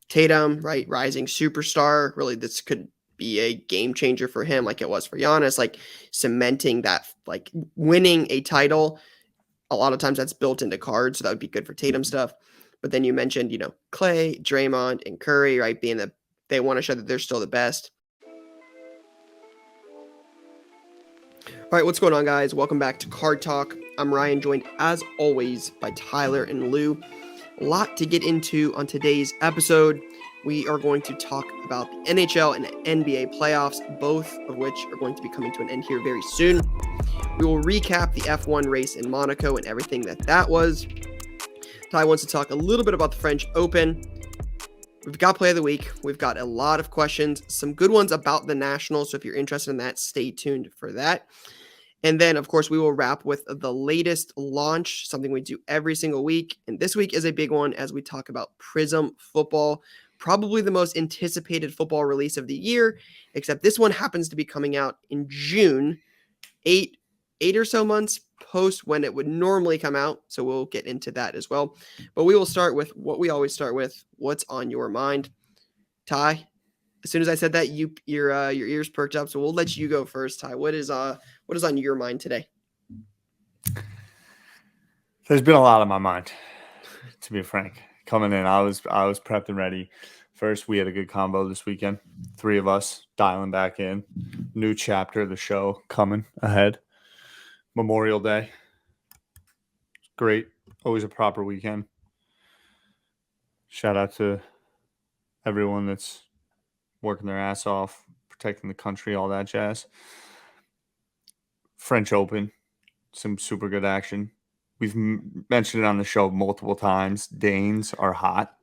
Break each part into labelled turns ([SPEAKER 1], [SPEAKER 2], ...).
[SPEAKER 1] Tatum, right, rising superstar. Really, this could be a game changer for him, like it was for Giannis, like cementing that, like winning a title. A lot of times that's built into cards, so that would be good for Tatum stuff. But then you mentioned, Clay, Draymond, and Curry, right, being that they want to show that they're still the best. All right, what's going on, guys? Welcome back to Card Talk. I'm Ryan, joined as always by Tyler and Lou. A lot to get into on today's episode. We are going to talk about the NHL and NBA playoffs, both of which are going to be coming to an end here very soon. We will recap the F1 race in Monaco and everything that was. Ty wants to talk a little bit about the French Open. We've got Play of the Week. We've got a lot of questions, some good ones about the Nationals. So if you're interested in that, stay tuned for that. And then, of course, we will wrap with the latest launch, something we do every single week. And this week is a big one as we talk about Prizm football, probably the most anticipated football release of the year, except this one happens to be coming out in June, eight or so months post when it would normally come out. So we'll get into that as well. But we will start with what we always start with. What's on your mind? Ty, as soon as I said that, your ears perked up. So we'll let you go first, Ty. What is on your mind today?
[SPEAKER 2] There's been a lot on my mind, to be frank. Coming in, I was prepped and ready. First, we had a good combo this weekend. 3 of us dialing back in. New chapter of the show coming ahead. Memorial Day. Great. Always a proper weekend. Shout out to everyone that's working their ass off, protecting the country, all that jazz. French Open, some super good action. We've mentioned it on the show multiple times. Danes are hot.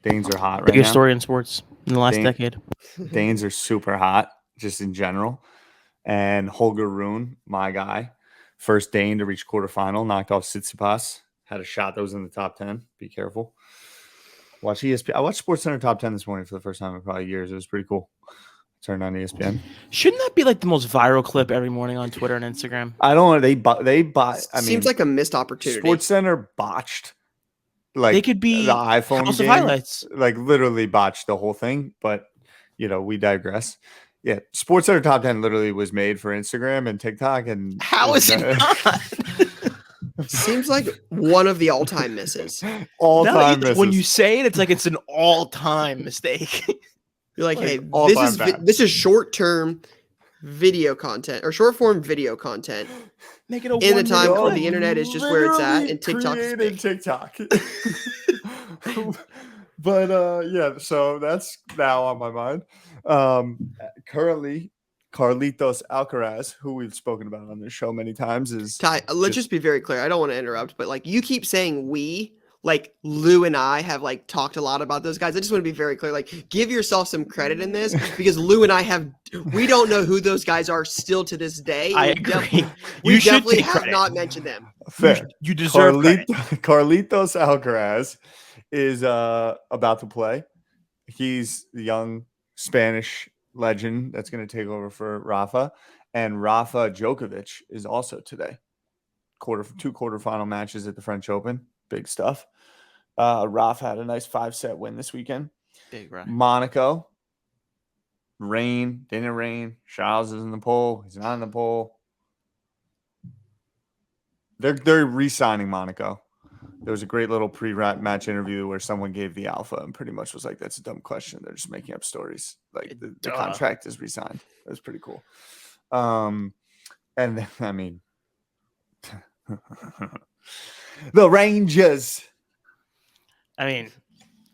[SPEAKER 2] Danes are hot right now.
[SPEAKER 3] Biggest story in sports in the last decade.
[SPEAKER 2] Danes are super hot, just in general. And Holger Rune, my guy, first Dane to reach quarterfinal, knocked off Tsitsipas. Had a shot that was in the top 10. Be careful. Watch ESPN. I watched SportsCenter Top 10 this morning for the first time in probably years. It was pretty cool. Turned on ESPN.
[SPEAKER 3] Shouldn't that be like the most viral clip every morning on Twitter and Instagram?
[SPEAKER 2] I don't know. They bought.
[SPEAKER 1] Seems like a missed opportunity.
[SPEAKER 2] SportsCenter botched. Like
[SPEAKER 3] they could be
[SPEAKER 2] the iPhone
[SPEAKER 3] House
[SPEAKER 2] game,
[SPEAKER 3] of Highlights.
[SPEAKER 2] Like literally botched the whole thing. But we digress. Yeah, SportsCenter Top 10 literally was made for Instagram and TikTok. And
[SPEAKER 3] how is it not?
[SPEAKER 1] Seems like one of the all-time misses.
[SPEAKER 2] All-time misses.
[SPEAKER 3] When you say it, it's like it's an all-time mistake.
[SPEAKER 1] You're like, hey, this is short-term video content or short-form video content.
[SPEAKER 3] Make it a
[SPEAKER 1] in the time called the internet is just where it's at, and TikTok is big.
[SPEAKER 2] TikTok. But yeah, so that's now on my mind. Currently, Carlitos Alcaraz, who we've spoken about on this show many times, is
[SPEAKER 1] Ty. Let's just be very clear. I don't want to interrupt, but like you keep saying we. Like Lou and I have like talked a lot about those guys. I just want to be very clear. Like, give yourself some credit in this because Lou and I we don't know who those guys are still to this day.
[SPEAKER 3] I agree.
[SPEAKER 1] We definitely have not mentioned them.
[SPEAKER 2] Fair.
[SPEAKER 3] You deserve credit.
[SPEAKER 2] Carlitos Alcaraz is about to play. He's the young Spanish legend that's going to take over for Rafa, and Rafa Djokovic is also today. 2 quarterfinal matches at the French Open. Big stuff. Rafa had a nice 5-set win this weekend.
[SPEAKER 3] Big right.
[SPEAKER 2] Monaco. Didn't rain. Charles is in the poll. He's not in the poll. They're re-signing Monaco. There was a great little pre-match interview where someone gave the alpha and pretty much was like, that's a dumb question. They're just making up stories. Like the contract is re-signed. It was pretty cool. And then, I mean, the Rangers.
[SPEAKER 3] I mean,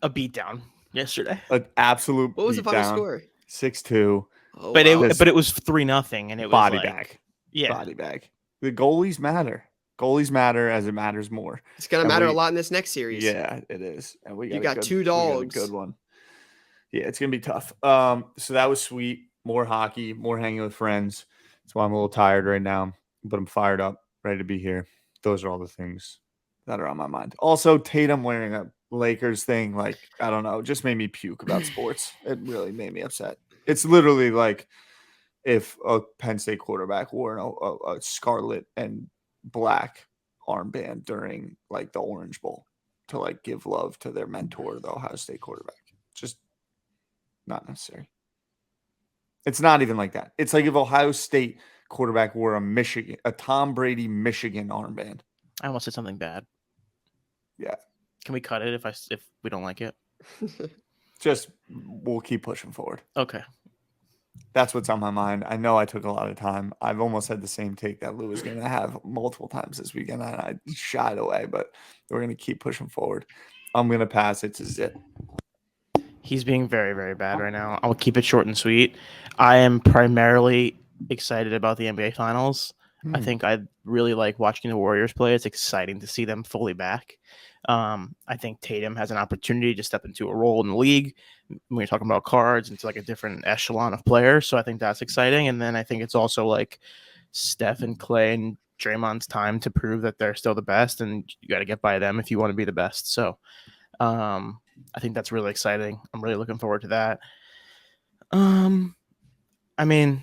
[SPEAKER 3] a beatdown yesterday.
[SPEAKER 2] An absolute
[SPEAKER 1] What was the final score?
[SPEAKER 2] 6-2.
[SPEAKER 1] Oh,
[SPEAKER 3] but it was 3-0, and it was
[SPEAKER 2] body
[SPEAKER 3] like,
[SPEAKER 2] bag.
[SPEAKER 3] Yeah,
[SPEAKER 2] body bag. The goalies matter. Goalies matter as it matters more.
[SPEAKER 1] It's gonna matter a lot in this next series.
[SPEAKER 2] Yeah, it is. And
[SPEAKER 1] you got 2 dogs.
[SPEAKER 2] Good one. Yeah, it's gonna be tough. So that was sweet. More hockey, more hanging with friends. That's why I'm a little tired right now, but I'm fired up, ready to be here. Those are all the things that are on my mind. Also, Tatum wearing a Lakers thing, like, I don't know, just made me puke about sports. It really made me upset. It's literally like if a Penn State quarterback wore a scarlet and black armband during like the Orange Bowl to like give love to their mentor, the Ohio State quarterback. just not necessary. It's not even like that. It's like if Ohio State quarterback wore a Tom Brady Michigan armband.
[SPEAKER 3] I almost said something bad.
[SPEAKER 2] Yeah.
[SPEAKER 3] Can we cut it if we don't like it?
[SPEAKER 2] Just we'll keep pushing forward.
[SPEAKER 3] Okay.
[SPEAKER 2] That's what's on my mind. I know I took a lot of time. I've almost had the same take that Lou was going to have multiple times this weekend, and I shied away, but we're going to keep pushing forward. I'm going to pass it to Zip.
[SPEAKER 3] He's being very, very bad right now. I'll keep it short and sweet. I am primarily excited about the NBA Finals. I think I really like watching the Warriors play. It's exciting to see them fully back. I think Tatum has an opportunity to step into a role in the league when you're talking about cards into like a different echelon of players. So I think that's exciting. And then I think it's also like Steph and Clay and Draymond's time to prove that they're still the best, and you got to get by them if you want to be the best. So I think that's really exciting. I'm really looking forward to that. I mean,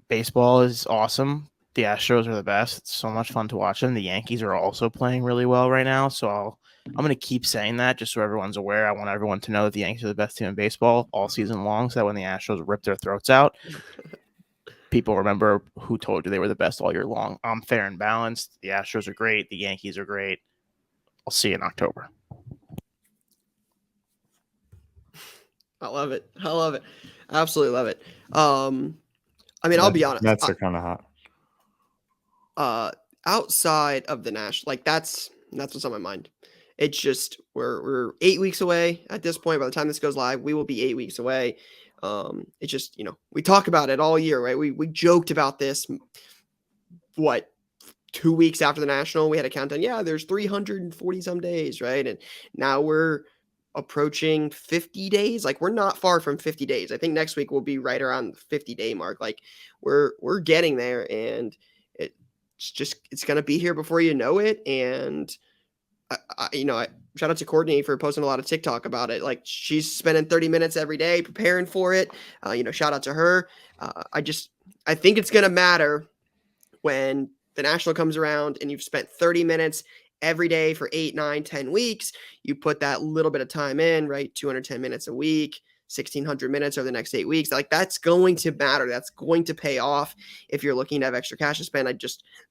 [SPEAKER 3] baseball is awesome. The Astros are the best. It's so much fun to watch them. The Yankees are also playing really well right now. So I'm going to keep saying that just so everyone's aware. I want everyone to know that the Yankees are the best team in baseball all season long, so that when the Astros rip their throats out, people remember who told you they were the best all year long. I'm fair and balanced. The Astros are great. The Yankees are great. I'll see you in October.
[SPEAKER 1] I love it. I love it. Absolutely love it. I mean, I'll be honest.
[SPEAKER 2] Mets are kind of hot.
[SPEAKER 1] Outside of the national, like that's what's on my mind. It's just we're 8 weeks away at this point. By the time this goes live, we will be 8 weeks away. It's just, we talk about it all year, right? We joked about this. What, 2 weeks after the national, we had a countdown. Yeah, there's 340 some days, right? And now we're approaching 50 days. Like, we're not far from 50 days. I think next week we'll be right around the 50-day mark. Like, we're getting there, and it's going to be here before you know it. And I shout out to Courtney for posting a lot of TikTok about it. Like, she's spending 30 minutes every day preparing for it. Shout out to her. I think it's going to matter when the national comes around and you've spent 30 minutes every day for 8, 9, 10 weeks. You put that little bit of time in, right? 210 minutes a week, 1,600 minutes over the next 8 weeks. Like, that's going to matter. That's going to pay off if you're looking to have extra cash to spend.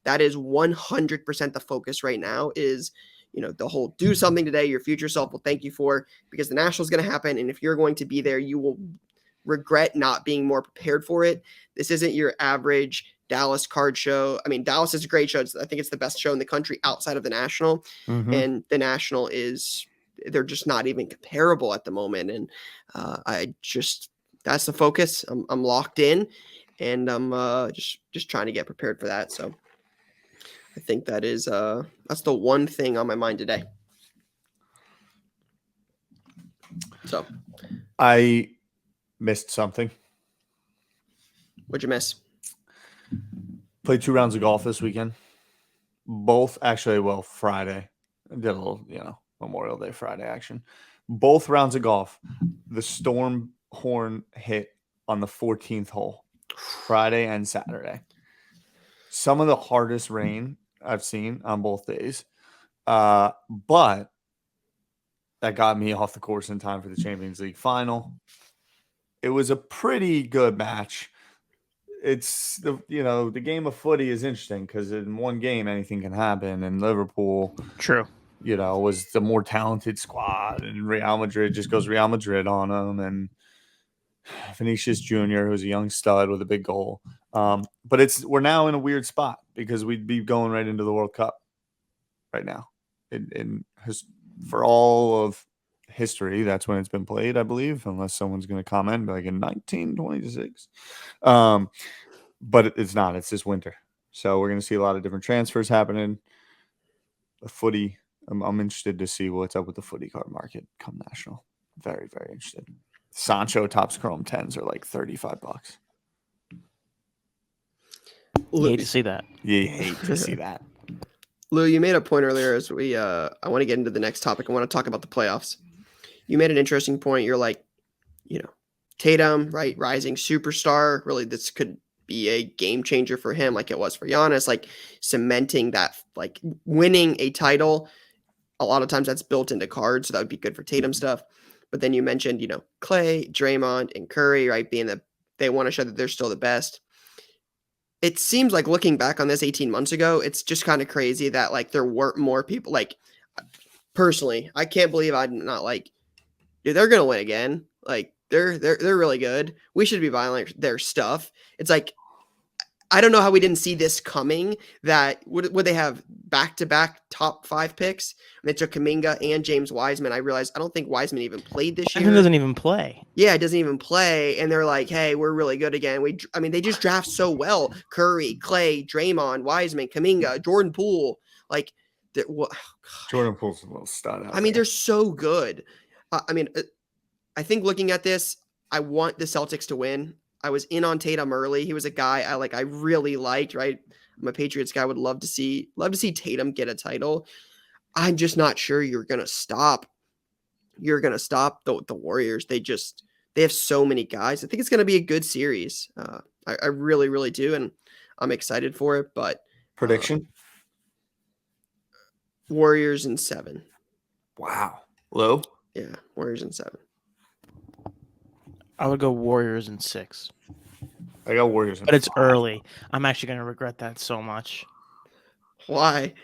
[SPEAKER 1] That is 100% the focus right now is, the whole do something today your future self will thank you for, because the national is going to happen. And if you're going to be there, you will regret not being more prepared for it. This isn't your average Dallas card show. I mean, Dallas is a great show. I think it's the best show in the country outside of the national.
[SPEAKER 2] Mm-hmm.
[SPEAKER 1] And the national they're just not even comparable at the moment. And that's the focus. I'm locked in, and I'm just trying to get prepared for that. So I think that's the one thing on my mind today. So
[SPEAKER 2] I missed something.
[SPEAKER 1] What'd you miss?
[SPEAKER 2] Played 2 rounds of golf this weekend. Both Friday. I did a little, Memorial Day Friday action. Both rounds of golf. The storm horn hit on the 14th hole, Friday and Saturday. Some of the hardest rain I've seen on both days. But that got me off the course in time for the Champions League final. It was a pretty good match. It's the game of footy is interesting because in one game anything can happen, and Liverpool was the more talented squad, and Real Madrid just goes Real Madrid on them, and Vinicius Jr., who's a young stud with a big goal. But we're now in a weird spot because we'd be going right into the World Cup right now. For all of history, that's when it's been played, I believe, unless someone's going to comment like in 1926. But it's not. It's this winter, so we're going to see a lot of different transfers happening. The footy, I'm interested to see what's up with the footy card market come national. Very, very interested. Sancho Topps Chrome 10s are like $35.
[SPEAKER 3] You hate to see that.
[SPEAKER 2] You hate to see that.
[SPEAKER 1] Lou, you made a point earlier as I want to get into the next topic. I want to talk about the playoffs. You made an interesting point. You're like, Tatum, right? Rising superstar. Really, this could be a game changer for him, like it was for Giannis, like cementing that, like winning a title. A lot of times that's built into cards, so that would be good for Tatum stuff. But then you mentioned, Clay, Draymond, and Curry, right, being they want to show that they're still the best. It seems like looking back on this 18 months ago, it's just kind of crazy that like there weren't more people. Like personally, I can't believe I'm not like, dude, they're gonna win again. Like they're really good. We should be buying like their stuff. It's like I don't know how we didn't see this coming. That would they have back-to-back top 5 picks? And they took Kuminga and James Wiseman. I realized I don't think Wiseman even played this year.
[SPEAKER 3] Wiseman doesn't even play.
[SPEAKER 1] Yeah, it doesn't even play. And they're like, hey, we're really good again. They just draft so well. Curry, Clay, Draymond, Wiseman, Kuminga, Jordan Poole. Like,
[SPEAKER 2] Jordan Poole's a little stud out
[SPEAKER 1] they're so good. I think looking at this, I want the Celtics to win. I was in on Tatum early. He was a guy I really liked, right? I'm a Patriots guy. Would love to see Tatum get a title. I'm just not sure you're going to stop. You're going to stop the Warriors. They have so many guys. I think it's going to be a good series. I really, really do. And I'm excited for it, but
[SPEAKER 2] prediction.
[SPEAKER 1] Warriors in 7.
[SPEAKER 2] Wow. Low.
[SPEAKER 1] Yeah. Warriors in 7.
[SPEAKER 3] I would go Warriors in 6.
[SPEAKER 2] I got Warriors in
[SPEAKER 3] But it's
[SPEAKER 2] 5.
[SPEAKER 3] early. I'm actually going to regret that so much.
[SPEAKER 1] Why?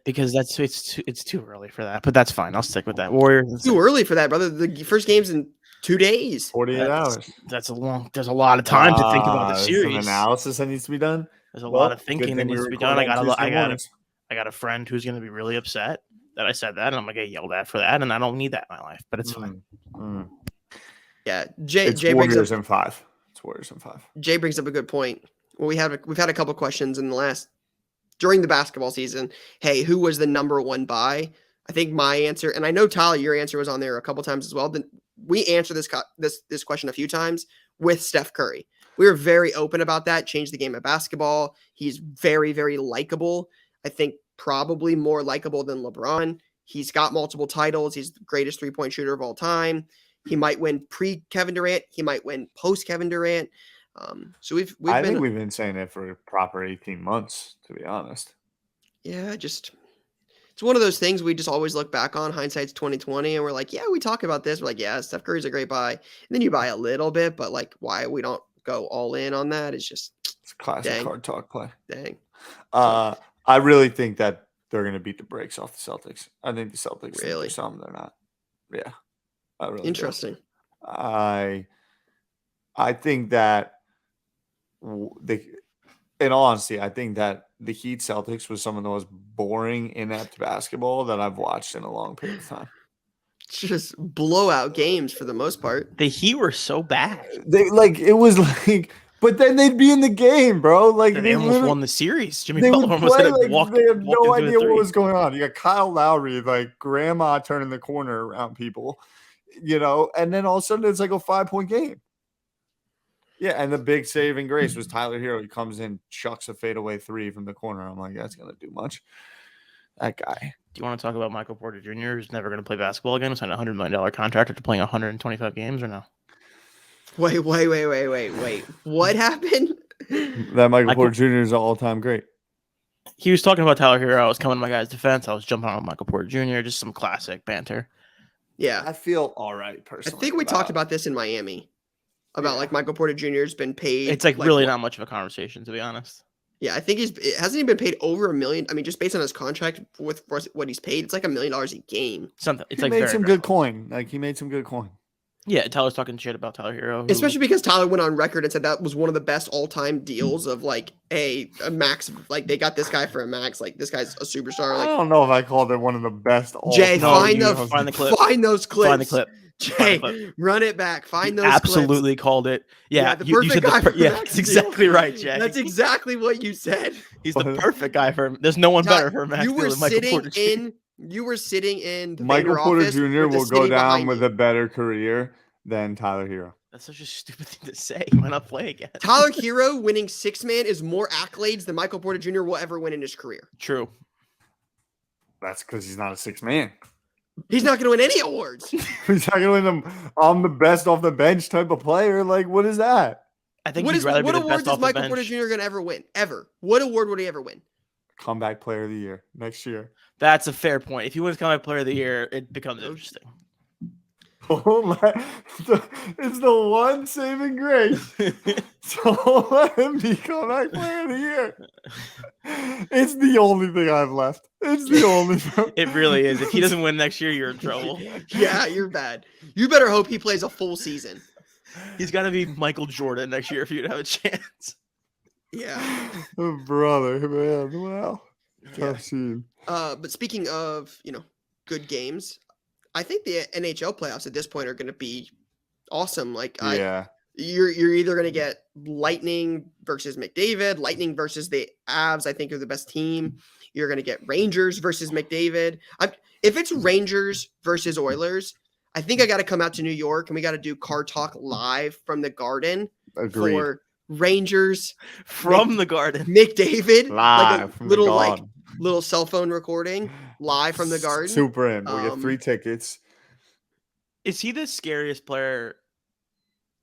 [SPEAKER 3] Because it's too early for that. But that's fine. I'll stick with that. Warriors in 6.
[SPEAKER 1] Too early for that, brother. The first game's in 2 days.
[SPEAKER 2] 48 hours.
[SPEAKER 3] There's a lot of time to think about the series.
[SPEAKER 2] Some analysis that needs to be done.
[SPEAKER 3] There's a lot of thinking that needs to be done. I got a friend who's going to be really upset that I said that, and I'm going to get yelled at for that, and I don't need that in my life, but it's fine.
[SPEAKER 1] Yeah,
[SPEAKER 2] It's
[SPEAKER 1] Jay
[SPEAKER 2] Warriors in 5. It's Warriors in 5.
[SPEAKER 1] Jay brings up a good point. Well, we've had a couple questions during the basketball season. Hey, who was the number 1 buy? I think my answer, and I know Tyler, your answer was on there a couple times as well. Then we answered this question a few times with Steph Curry. We were very open about that. Changed the game of basketball. He's very, very likable. I think probably more likable than LeBron. He's got multiple titles. He's the greatest 3-point shooter of all time. He might win pre-Kevin Durant. He might win post-Kevin Durant. So I think
[SPEAKER 2] we've been saying it for a proper 18 months, to be honest.
[SPEAKER 1] Yeah, it's one of those things we just always look back on. Hindsight's 2020, and we're like, yeah, we talk about this. We're like, yeah, Steph Curry's a great buy. And then you buy a little bit, but like, why we don't go all in on that is just
[SPEAKER 2] it's a classic card talk play.
[SPEAKER 1] Dang.
[SPEAKER 2] I really think that they're going to beat the brakes off the Celtics. I think the Celtics think they're something they're not. Yeah. I really
[SPEAKER 1] Interesting.
[SPEAKER 2] Do. I think that in all honesty, I think that the Heat Celtics was some of the most boring, inept basketball that I've watched in a long period of time.
[SPEAKER 1] Just blowout games for the most part.
[SPEAKER 3] The Heat were so bad.
[SPEAKER 2] But then they'd be in the game, bro. Like
[SPEAKER 3] they almost won the series. Jimmy
[SPEAKER 2] they
[SPEAKER 3] Butler almost had
[SPEAKER 2] they have no idea what was
[SPEAKER 3] going
[SPEAKER 2] going on. You got Kyle Lowry, like grandma turning the corner around people, and then all of a sudden it's like a 5-point game. Yeah, and the big saving grace was Tyler Herro. He comes in, chucks a fadeaway 3 from the corner. I'm like, that's gonna do much. That guy.
[SPEAKER 3] Do you want to talk about Michael Porter Jr., who's never going to play basketball again? Signed a $100 million contract after playing 125 games, or no?
[SPEAKER 1] Wait. What happened?
[SPEAKER 2] That Michael Porter Jr. is an all-time great.
[SPEAKER 3] He was talking about Tyler Herro. I was coming to my guy's defense. I was jumping on Michael Porter Jr., just some classic banter.
[SPEAKER 1] Yeah.
[SPEAKER 2] I feel all right, personally.
[SPEAKER 1] I think we talked about this in Miami, about like Michael Porter Jr.'s been paid.
[SPEAKER 3] It's like really not much of a conversation, to be honest.
[SPEAKER 1] Yeah, I think hasn't he been paid over $1 million? I mean, just based on his contract with what he's paid, it's like $1 million a game.
[SPEAKER 3] Something. It's
[SPEAKER 2] he made some good coin. Like he made some good coin.
[SPEAKER 3] Yeah, Tyler's talking shit about Tyler Herro,
[SPEAKER 1] especially because Tyler went on record and said that was one of the best all-time deals of like a max. Like they got this guy for a max. Like this guy's a superstar. Like
[SPEAKER 2] I don't know if I called it one of the best.
[SPEAKER 1] Jay, find the clip. Find those clips.
[SPEAKER 3] Find the clip.
[SPEAKER 1] Jay, run it back. Find those.
[SPEAKER 3] Absolutely
[SPEAKER 1] clips.
[SPEAKER 3] Called it. Yeah,
[SPEAKER 1] the perfect guy.
[SPEAKER 3] That's exactly right, Jay.
[SPEAKER 1] That's exactly what you said.
[SPEAKER 3] He's the perfect guy for him. There's no one better for Max.
[SPEAKER 1] You were sitting in the
[SPEAKER 2] Michael Porter Jr. will go down with
[SPEAKER 1] you.
[SPEAKER 2] a better career than Tyler Herro.
[SPEAKER 3] That's such a stupid thing to say. Why not play again?
[SPEAKER 1] Tyler Herro winning 6-man is more accolades than Michael Porter Jr. will ever win in his career.
[SPEAKER 3] True.
[SPEAKER 2] That's because he's not a 6-man.
[SPEAKER 1] He's not going to win any awards.
[SPEAKER 2] He's not going to win them. I'm the best off the bench type of player. Like, what is that?
[SPEAKER 3] I think what awards is Michael
[SPEAKER 1] Porter Jr. going to ever win? Ever? What award would he ever win?
[SPEAKER 2] Comeback player of the year next year.
[SPEAKER 3] That's a fair point. If he wins comeback player of the year, it becomes interesting.
[SPEAKER 2] Oh my! It's the one saving grace. So let him be comeback player of the year. It's the only thing I've left. It's the only thing.
[SPEAKER 3] It really is. If he doesn't win next year, you're in trouble.
[SPEAKER 1] Yeah, you're bad. You better hope he plays a full season.
[SPEAKER 3] He's got to be Michael Jordan next year if you'd have a chance.
[SPEAKER 1] Yeah.
[SPEAKER 2] Oh, brother, man. Wow.
[SPEAKER 1] Yeah.
[SPEAKER 2] Tough scene.
[SPEAKER 1] But speaking of, good games, I think the NHL playoffs at this point are going to be awesome. Like,
[SPEAKER 2] Yeah.
[SPEAKER 1] You're either going to get Lightning versus McDavid, Lightning versus the Avs, I think are the best team. You're going to get Rangers versus McDavid. If it's Rangers versus Oilers, I think I got to come out to New York and we got to do Car Talk live from the Garden.
[SPEAKER 2] Agreed.
[SPEAKER 1] For Rangers
[SPEAKER 3] from the Garden.
[SPEAKER 1] McDavid,
[SPEAKER 2] Live
[SPEAKER 1] like a
[SPEAKER 2] from the
[SPEAKER 1] little
[SPEAKER 2] Garden.
[SPEAKER 1] little cell phone recording live from the Garden.
[SPEAKER 2] Super in. We'll get 3 tickets.
[SPEAKER 3] Is he the scariest player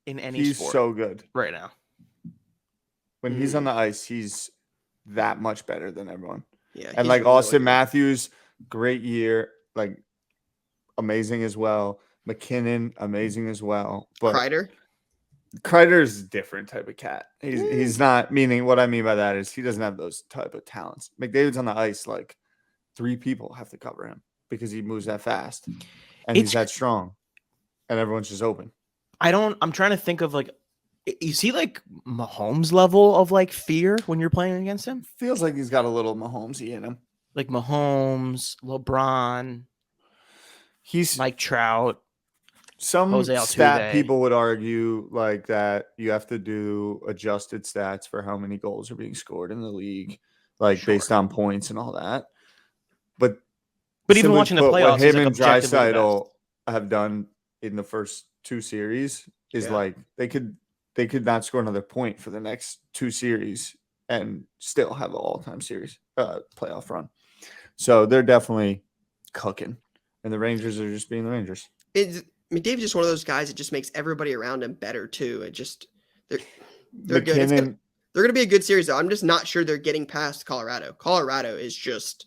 [SPEAKER 3] in any
[SPEAKER 2] He's
[SPEAKER 3] sport
[SPEAKER 2] so good
[SPEAKER 3] right now?
[SPEAKER 2] when he's on the ice. He's that much better than everyone.
[SPEAKER 1] Yeah,
[SPEAKER 2] and like Austin Matthews, great year, like amazing as well. McKinnon, amazing as well. But Kreider's a different type of cat. He's not, meaning what I mean by that is he doesn't have those type of talents. McDavid's on the ice, like 3 people have to cover him because he moves that fast and he's that strong and everyone's just open. I'm trying to think of like, is he like Mahomes level of like fear when you're playing against him? Feels like he's got a little Mahomesy in him. Like Mahomes, LeBron, he's Mike Trout. Some Jose stat people would argue like that you have to do adjusted stats for how many goals are being scored in the league, like based on points and all that. But even watching the playoffs, what him and Draisaitl have done in the first 2 series is like they could not score another point for the next 2 series and still have an all-time series playoff run. So they're definitely cooking, and the Rangers are just being the Rangers. McDavid's just one of those guys that just makes everybody around him better too. They're good. They're gonna be a good series though. I'm just not sure they're getting past Colorado. Colorado is just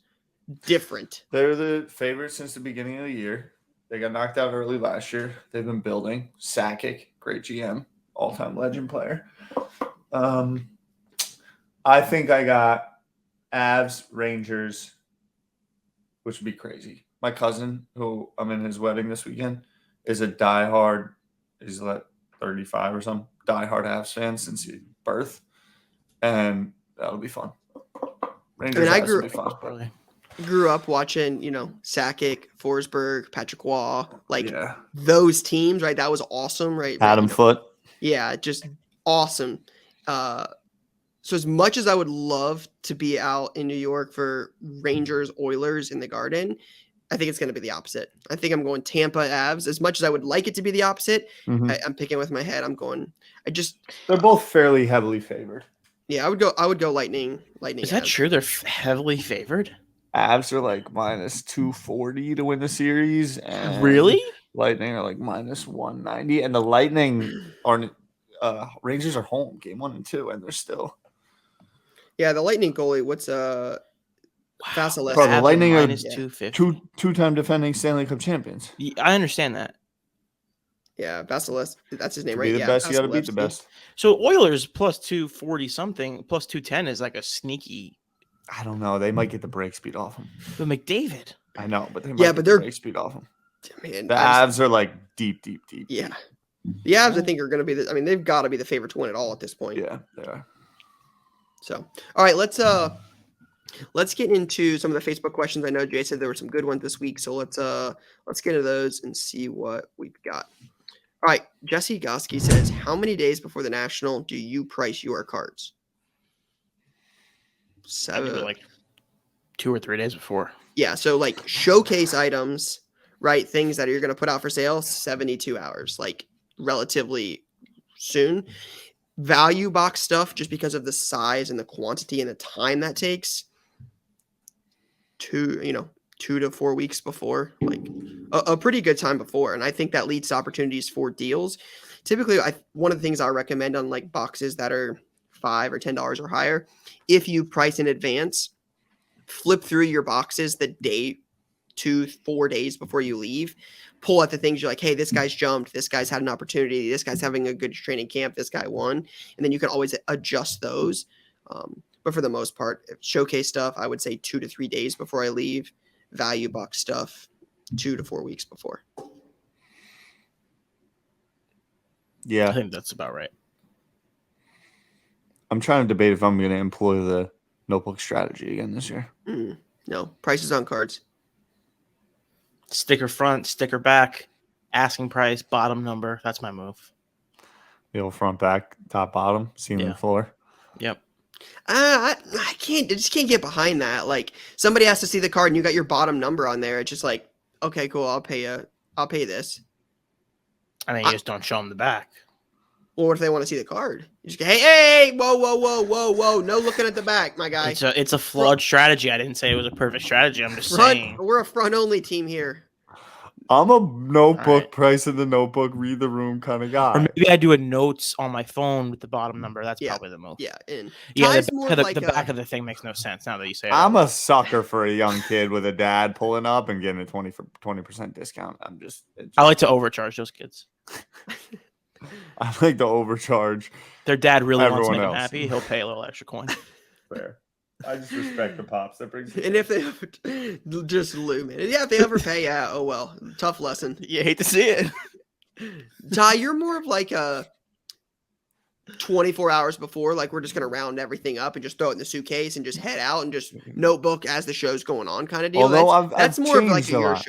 [SPEAKER 2] different. They're the favorites since the beginning of the year. They got knocked out early last year. They've been building. Sakic, great GM, all-time legend player. I think I got Avs, Rangers, which would be crazy. My cousin, who I'm in his wedding this weekend, is a diehard, he's like 35 or something, diehard Avs fan since his birth. And that'll be fun. Rangers will be fun. Grew up watching, Sakic, Forsberg, Patrick Waugh, those teams, right? That was awesome, right? Adam Foote. Yeah, just awesome. So as much as I would love to be out in New York for Rangers, Oilers in the Garden, I think it's going to be the opposite. I think I'm going Tampa, Avs. As much as I would like it to be the opposite, I'm picking with my head. They're both fairly heavily favored. Yeah, I would go Lightning. Is that true? They're heavily favored? Avs are like minus 240 to win the series. And really? Lightning are like minus 190. And the Lightning are Rangers are home game 1 and 2, and they're still. Yeah, the Lightning goalie, what's Vasilevsky? The Lightning are minus 250. Two-time defending Stanley Cup champions. Yeah, I understand that. Yeah, Vasilevsky. That's his name, right? The best, you got to beat the best. So Oilers plus 240 something, plus 210 is like a sneaky. I don't know. They might get the break speed off him. But McDavid. I know, but they might get the break speed off him. Man, the Avs are like deep. Yeah. The Avs, I think, are going to be they've got to be the favorite to win it all at this point. Yeah, they are. So, all right, let's get into some of the Facebook questions. I know Jay said there were some good ones this week, so let's get into those and see what we've got. All right, Jesse Goski says, how many days before the National do you price your cards? 7. Like 2 or 3 days before. Yeah, so like showcase items, right? Things that you're going to put out for sale, 72 hours, like relatively soon. Value box stuff, just because of the size and the quantity and the time that takes, 2 to 4 weeks before, like a pretty good time before. And I think that leads to opportunities for deals. Typically, one of the things I recommend on like boxes that are $5 or $10 or higher, if you price in advance,
[SPEAKER 1] flip through your boxes the day 2-4 days before you leave, pull out the things you're like, hey, this guy's jumped, this guy's had an opportunity, this guy's having a good training camp, this guy won, and then you can always adjust those. But for the most part, showcase stuff, I would say 2 to 3 days before I leave. Value box stuff, 2 to 4 weeks before.
[SPEAKER 2] Yeah,
[SPEAKER 3] I think that's about right.
[SPEAKER 2] I'm trying to debate if I'm going to employ the notebook strategy again this year.
[SPEAKER 1] No, prices on cards.
[SPEAKER 3] Sticker front, sticker back, asking price, bottom number. That's my move.
[SPEAKER 2] The old front, back, top, bottom, ceiling, floor.
[SPEAKER 3] Yep.
[SPEAKER 1] I just can't get behind that. Like, somebody has to see the card and you got your bottom number on there. It's just like, okay, cool, I'll pay this.
[SPEAKER 3] I mean, you just don't show them the back.
[SPEAKER 1] Well, what if they want to see the card? You just go, hey, whoa, no looking at the back, my guy.
[SPEAKER 3] It's a flawed strategy. I didn't say it was a perfect strategy. I'm just saying.
[SPEAKER 1] We're a front-only team here.
[SPEAKER 2] I'm a notebook, price in the notebook, read the room kind of guy.
[SPEAKER 3] Or maybe I do a notes on my phone with the bottom number. That's probably the move.
[SPEAKER 1] Yeah, and
[SPEAKER 3] the back of the thing makes no sense now that you say it.
[SPEAKER 2] I'm a sucker for a young kid with a dad pulling up and getting a 20% discount.
[SPEAKER 3] I like to overcharge those kids.
[SPEAKER 2] I like to overcharge.
[SPEAKER 3] Their dad really wants to make
[SPEAKER 2] them
[SPEAKER 3] happy. He'll pay a little extra coin.
[SPEAKER 2] Fair. I just respect the pops. That brings.
[SPEAKER 1] And if they just Lou, man. Yeah, if they overpay, oh well. Tough lesson.
[SPEAKER 3] You hate to see it.
[SPEAKER 1] Ty, you're more of like a 24 hours before, like we're just gonna round everything up and just throw it in the suitcase and just head out and just notebook as the show's going on, kind of deal.
[SPEAKER 2] Although
[SPEAKER 1] that's more of like a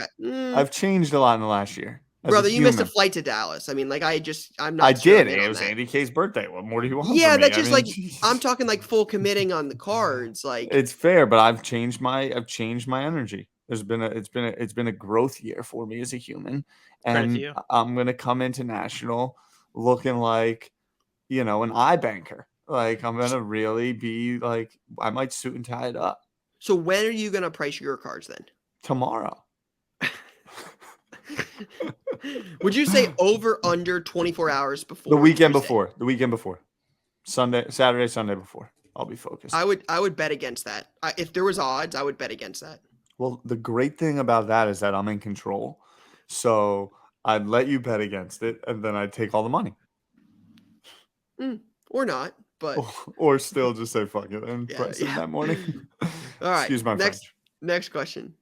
[SPEAKER 2] I've changed a lot in the last year.
[SPEAKER 1] Brother, you missed a flight to Dallas. I mean, like I'm not.
[SPEAKER 2] I did. It was Andy K's birthday. What more do you want?
[SPEAKER 1] Yeah,
[SPEAKER 2] from me?
[SPEAKER 1] that's just I'm talking like full committing on the cards. Like
[SPEAKER 2] it's fair, but I've changed my energy. It's been a growth year for me as a human, and I'm gonna come into national looking like, an iBanker. Like I'm gonna really be like, I might suit and tie it up.
[SPEAKER 1] So when are you gonna price your cards then?
[SPEAKER 2] Tomorrow.
[SPEAKER 1] Would you say over under 24 hours before?
[SPEAKER 2] The weekend before. Saturday, Sunday before. I'll be focused.
[SPEAKER 1] I would bet against that. If there was odds, I would bet against that.
[SPEAKER 2] Well, the great thing about that is that I'm in control. So I'd let you bet against it, and then I'd take all the money.
[SPEAKER 1] Or not, but
[SPEAKER 2] or still just say fuck it and price it that morning.
[SPEAKER 1] All right.
[SPEAKER 2] Excuse my French.
[SPEAKER 1] Next question.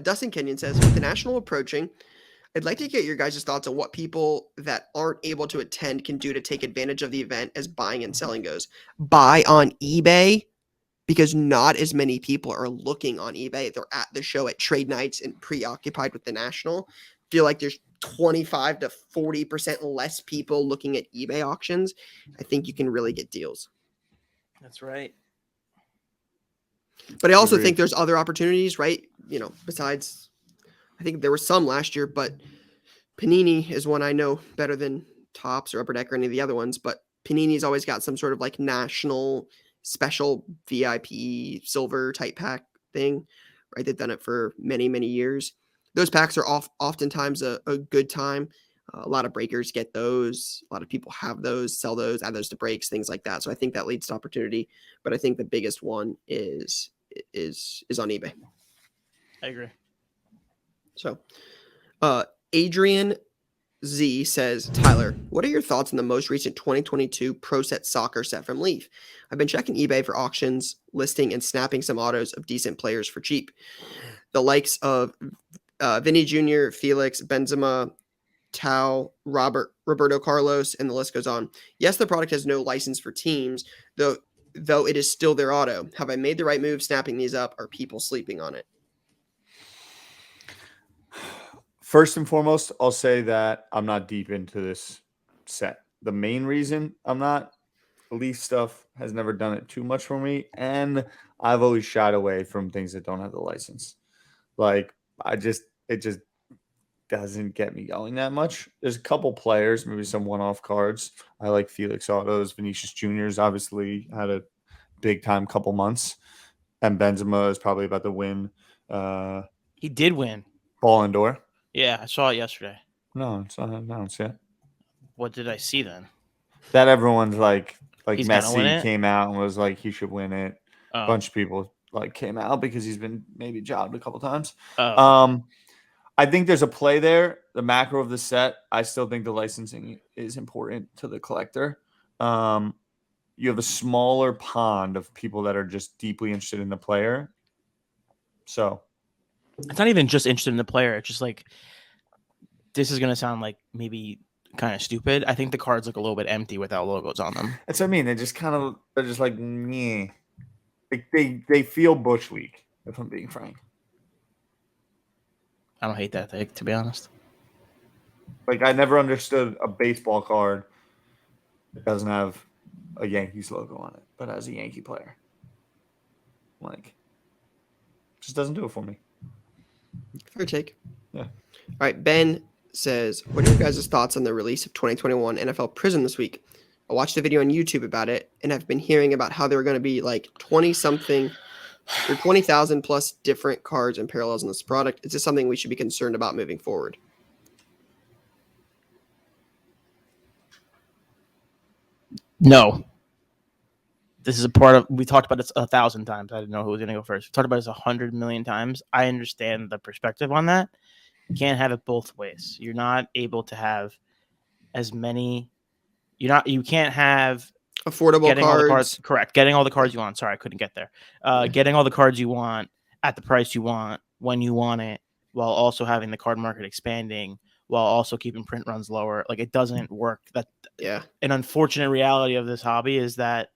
[SPEAKER 1] Dustin Kenyon says, with the national approaching, I'd like to get your guys' thoughts on what people that aren't able to attend can do to take advantage of the event as buying and selling goes. Buy on eBay, because not as many people are looking on eBay. They're at the show at trade nights and preoccupied with the national. Feel like there's 25 to 40% less people looking at eBay auctions. I think you can really get deals.
[SPEAKER 3] That's right.
[SPEAKER 1] But I also think there's other opportunities, right? Besides, I think there were some last year, but Panini is one I know better than Topps or Upper Deck or any of the other ones. But Panini's always got some sort of like national special VIP silver type pack thing, right? They've done it for many, many years. Those packs are oftentimes a good time. A lot of breakers get those. A lot of people have those, sell those, add those to breaks, things like that. So I think that leads to opportunity. But I think the biggest one is on eBay.
[SPEAKER 3] I agree.
[SPEAKER 1] So, Adrian Z says, Tyler, what are your thoughts on the most recent 2022 Pro Set Soccer set from Leaf? I've been checking eBay for auctions, listing, and snapping some autos of decent players for cheap. The likes of Vinny Jr., Felix, Benzema, Tau, Roberto Carlos, and the list goes on. Yes, the product has no license for teams, though it is still their auto. Have I made the right move snapping these up? Are people sleeping on it?
[SPEAKER 2] First and foremost, I'll say that I'm not deep into this set. The main reason I'm not, Leaf stuff has never done it too much for me, and I've always shied away from things that don't have the license. Like, it just doesn't get me going that much. There's a couple players, maybe some one-off cards. I like Felix autos. Vinicius Jr.'s obviously had a big-time couple months, and Benzema is probably about to win.
[SPEAKER 3] He did win.
[SPEAKER 2] Ballon d'Or.
[SPEAKER 3] Yeah, I saw it yesterday.
[SPEAKER 2] No, it's not announced yet.
[SPEAKER 3] What did I see then?
[SPEAKER 2] That everyone's like
[SPEAKER 3] He's
[SPEAKER 2] Messi came out and was like he should win it. A bunch of people like came out because he's been maybe jobbed a couple times.
[SPEAKER 3] Oh.
[SPEAKER 2] I think there's a play there. The macro of the set, I still think the licensing is important to the collector. You have a smaller pond of people that are just deeply interested in the player. So
[SPEAKER 3] It's not even just interested in the player. It's just like, this is going to sound like maybe kind of stupid. I think the cards look a little bit empty without logos on them.
[SPEAKER 2] that's what I mean. They're just like, meh. They feel Bush League, if I'm being frank.
[SPEAKER 3] I don't hate that take, to be honest.
[SPEAKER 2] Like, I never understood a baseball card that doesn't have a Yankees logo on it, but has a Yankee player. Like, just doesn't do it for me.
[SPEAKER 1] Fair take.
[SPEAKER 2] Yeah.
[SPEAKER 1] All right, Ben says, what are your guys' thoughts on the release of 2021 NFL Prizm this week? I watched a video on YouTube about it, and I've been hearing about how there are going to be like 20-something or 20,000 plus different cards and parallels in this product. Is this something we should be concerned about moving forward?
[SPEAKER 3] No. This is a part of, we talked about this 1,000 times. I didn't know who was going to go first. We talked about this 100 million times. I understand the perspective on that. You can't have it both ways. You're not able to have as many. You can't have
[SPEAKER 1] Affordable
[SPEAKER 3] getting
[SPEAKER 1] cards.
[SPEAKER 3] all the cards. Correct. Getting all the cards you want. Sorry, I couldn't get there. Getting all the cards you want at the price you want when you want it, while also having the card market expanding, while also keeping print runs lower. Like, it doesn't work.
[SPEAKER 1] Yeah.
[SPEAKER 3] An unfortunate reality of this hobby is that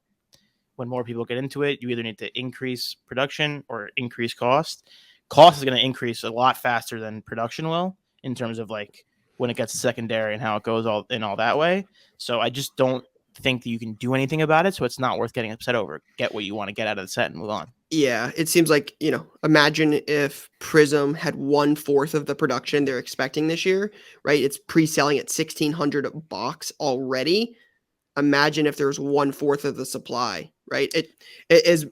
[SPEAKER 3] when more people get into it, you either need to increase production or increase cost. Cost is going to increase a lot faster than production will in terms of like when it gets secondary and how it goes all that way. So I just don't think that you can do anything about it. So it's not worth getting upset over. Get what you want to get out of the set and move on.
[SPEAKER 1] Yeah, it seems like, imagine if Prizm had 1/4 of the production they're expecting this year, right? It's pre-selling at $1,600 a box already. Imagine if there's 1/4 of the supply, right? It is,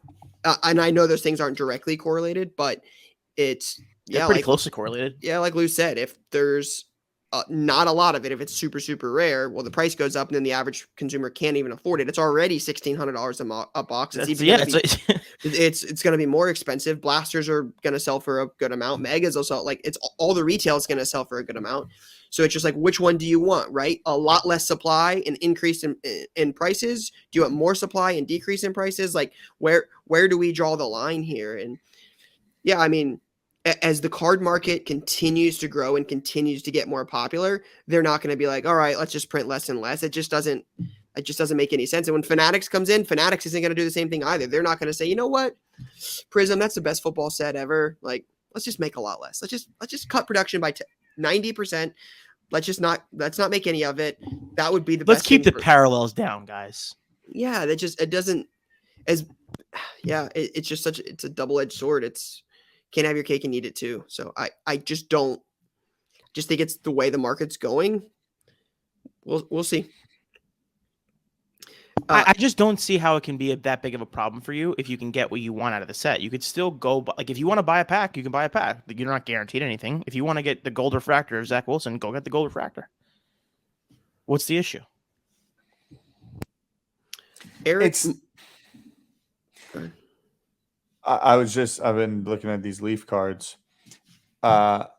[SPEAKER 1] and I know those things aren't directly correlated, but it's
[SPEAKER 3] They're pretty closely correlated.
[SPEAKER 1] Yeah, like Lou said, if there's not a lot of it, if it's super, super rare, well, the price goes up and then the average consumer can't even afford it. It's already $1,600 a box. It's it's going to be more expensive. Blasters are going to sell for a good amount. Megas also, like, it's all the retail is going to sell for a good amount. So it's just like, which one do you want, right? A lot less supply and increase in prices. Do you want more supply and decrease in prices? Like, where do we draw the line here? And yeah, I mean, as the card market continues to grow and continues to get more popular, they're not going to be like, all right, let's just print less and less. It just doesn't make any sense. And when Fanatics comes in, Fanatics isn't going to do the same thing either. They're not going to say, you know what, Prizm, that's the best football set ever. Like, let's just make a lot less. Let's just cut production by 90%. Let's not make any of it. That would be the best.
[SPEAKER 3] Let's keep the parallels down, guys.
[SPEAKER 1] Yeah, it's just it's a double-edged sword. Can't have your cake and eat it too. So I just think it's the way the market's going. We'll see.
[SPEAKER 3] I just don't see how it can be that big of a problem for you if you can get what you want out of the set. You could still go, like, if you want to buy a pack, you can buy a pack. You're not guaranteed anything. If you want to get the gold refractor of Zach Wilson, go get the gold refractor. What's the issue?
[SPEAKER 1] Eric,
[SPEAKER 2] I've been looking at these Leaf cards. The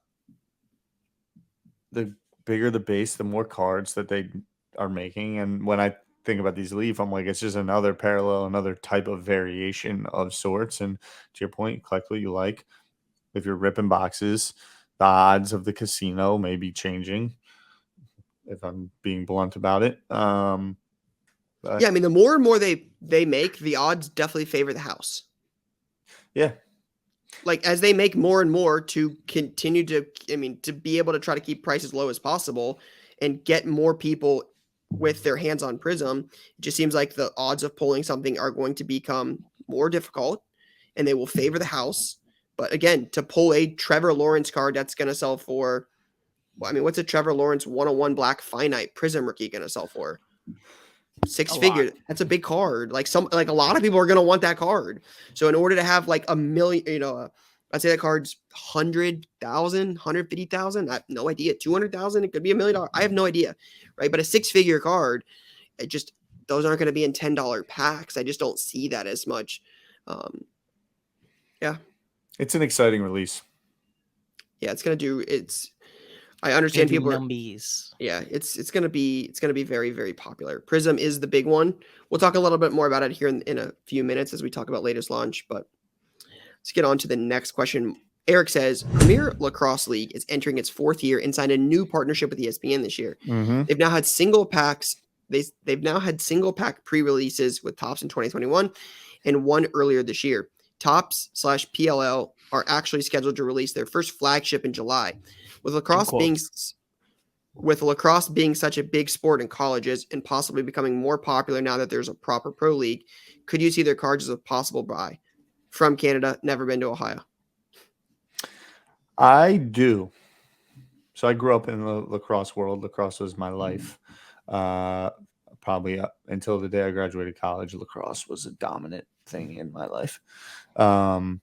[SPEAKER 2] bigger the base, the more cards that they are making. And when I think about these Leaf, I'm like, it's just another parallel, another type of variation of sorts. And to your point, collect what you like. If you're ripping boxes, the odds of the casino may be changing, if I'm being blunt about it.
[SPEAKER 1] Yeah, I mean, the more and more they make, the odds definitely favor the house.
[SPEAKER 2] Yeah.
[SPEAKER 1] Like, as they make more and more to continue to be able to try to keep prices low as possible and get more people with their hands on Prizm, it just seems like the odds of pulling something are going to become more difficult and they will favor the house. But again, to pull a Trevor Lawrence card that's going to sell for, what's a Trevor Lawrence 101 black finite Prizm rookie going to sell for? Six figures. That's a big card. Like a lot of people are going to want that card. So in order to have like a million, I'd say that card's 100,000, 150,000. I have no idea. 200,000. It could be $1 million. I have no idea. Right. But a 6-figure card, those aren't going to be in $10 packs. I just don't see that as much. Yeah.
[SPEAKER 2] It's an exciting release.
[SPEAKER 1] Yeah, it's gonna do. I understand people are.
[SPEAKER 3] Numbies.
[SPEAKER 1] Yeah, it's gonna be very, very popular. Prizm is the big one. We'll talk a little bit more about it here in a few minutes as we talk about latest launch. But let's get on to the next question. Eric says Premier Lacrosse League is entering its 4th year and signed a new partnership with ESPN this year.
[SPEAKER 2] Mm-hmm.
[SPEAKER 1] They've now had single packs. They've now had single pack pre-releases with Tops in 2021 and one earlier this year. Tops/PLL are actually scheduled to release their first flagship in July. With lacrosse being such a big sport in colleges and possibly becoming more popular now that there's a proper pro league, could you see their cards as a possible buy? From Canada, never been to Ohio.
[SPEAKER 2] I do. So I grew up in the lacrosse world. Lacrosse was my life. Probably until the day I graduated college, lacrosse was a dominant thing in my life. I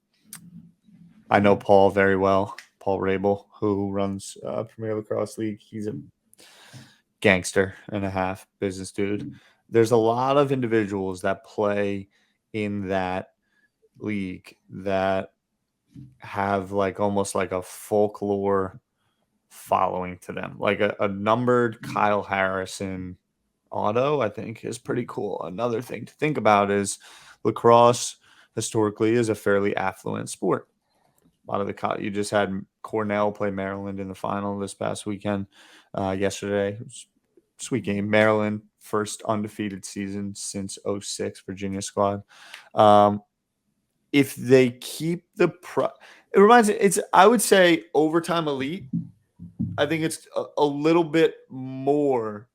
[SPEAKER 2] know Paul very well, Paul Rabel, who runs Premier Lacrosse League. He's a gangster and a half, business dude. There's a lot of individuals that play in that league that have like almost like a folklore following to them. Like a numbered Kyle Harrison auto, I think, is pretty cool. Another thing to think about is lacrosse historically is a fairly affluent sport. A lot of you just had Cornell play Maryland in the final this past weekend, yesterday. It was a sweet game. Maryland, first undefeated season since 06, Virginia squad. If they keep it reminds me, I would say overtime elite. I think it's a little bit more.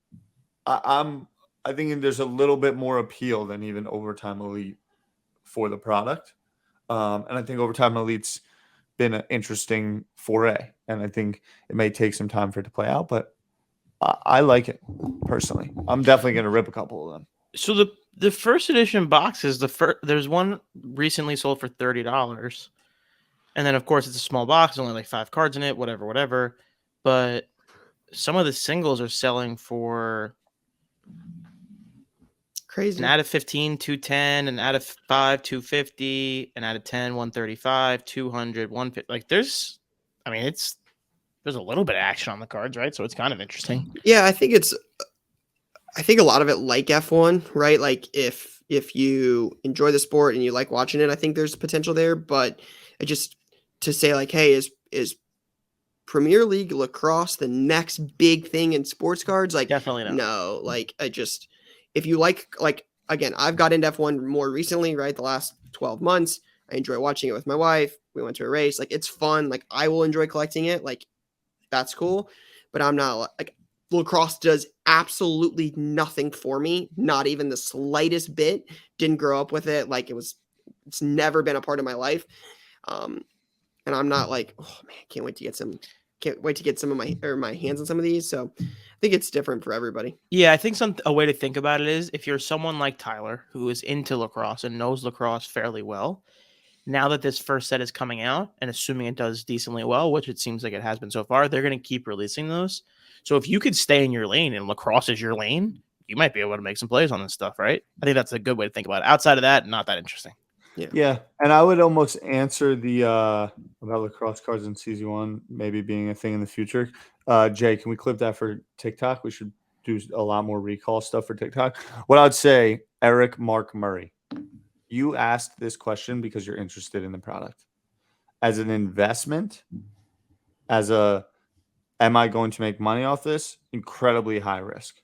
[SPEAKER 2] I think there's a little bit more appeal than even overtime elite for the product. And I think overtime elite's been an interesting foray, and I think it may take some time for it to play out, but I like it personally. I'm definitely going to rip a couple of them.
[SPEAKER 3] So the first edition boxes, there's one recently sold for $30, and then of course it's a small box, only like 5 cards in it, whatever. But some of the singles are selling for
[SPEAKER 1] crazy.
[SPEAKER 3] An out of 15, $210, an out of 5, $250, an out of 10, $135, 200, $150. Like there's a little bit of action on the cards, right? So it's kind of interesting.
[SPEAKER 1] Yeah, I think a lot of it like F1, right? Like if you enjoy the sport and you like watching it, I think there's potential there. But to say like, hey, is Premier League lacrosse the next big thing in sports cards? Like,
[SPEAKER 3] definitely not.
[SPEAKER 1] No. Like if you like again, I've got into F1 more recently, right? The last 12 months. I enjoy watching it with my wife. We went to a race. Like it's fun. Like I will enjoy collecting it. Like that's cool. But I'm not like lacrosse does absolutely nothing for me, not even the slightest bit. Didn't grow up with it. Like it's never been a part of my life. And I'm not like, oh man, can't wait to get some of my hands on some of these. So I think it's different for everybody.
[SPEAKER 3] Yeah, I think a way to think about it is if you're someone like Tyler who is into lacrosse and knows lacrosse fairly well, now that this first set is coming out and assuming it does decently well, which it seems like it has been so far, they're going to keep releasing those. So if you could stay in your lane and lacrosse is your lane, you might be able to make some plays on this stuff, right? I think that's a good way to think about it. Outside of that, not that interesting.
[SPEAKER 2] Yeah. And I would almost answer the about lacrosse cards in CZ1 maybe being a thing in the future. Jay, can we clip that for TikTok? We should do a lot more recall stuff for TikTok. What I'd say, Eric Mark Murray, you asked this question because you're interested in the product. As an investment, am I going to make money off this? Incredibly high risk.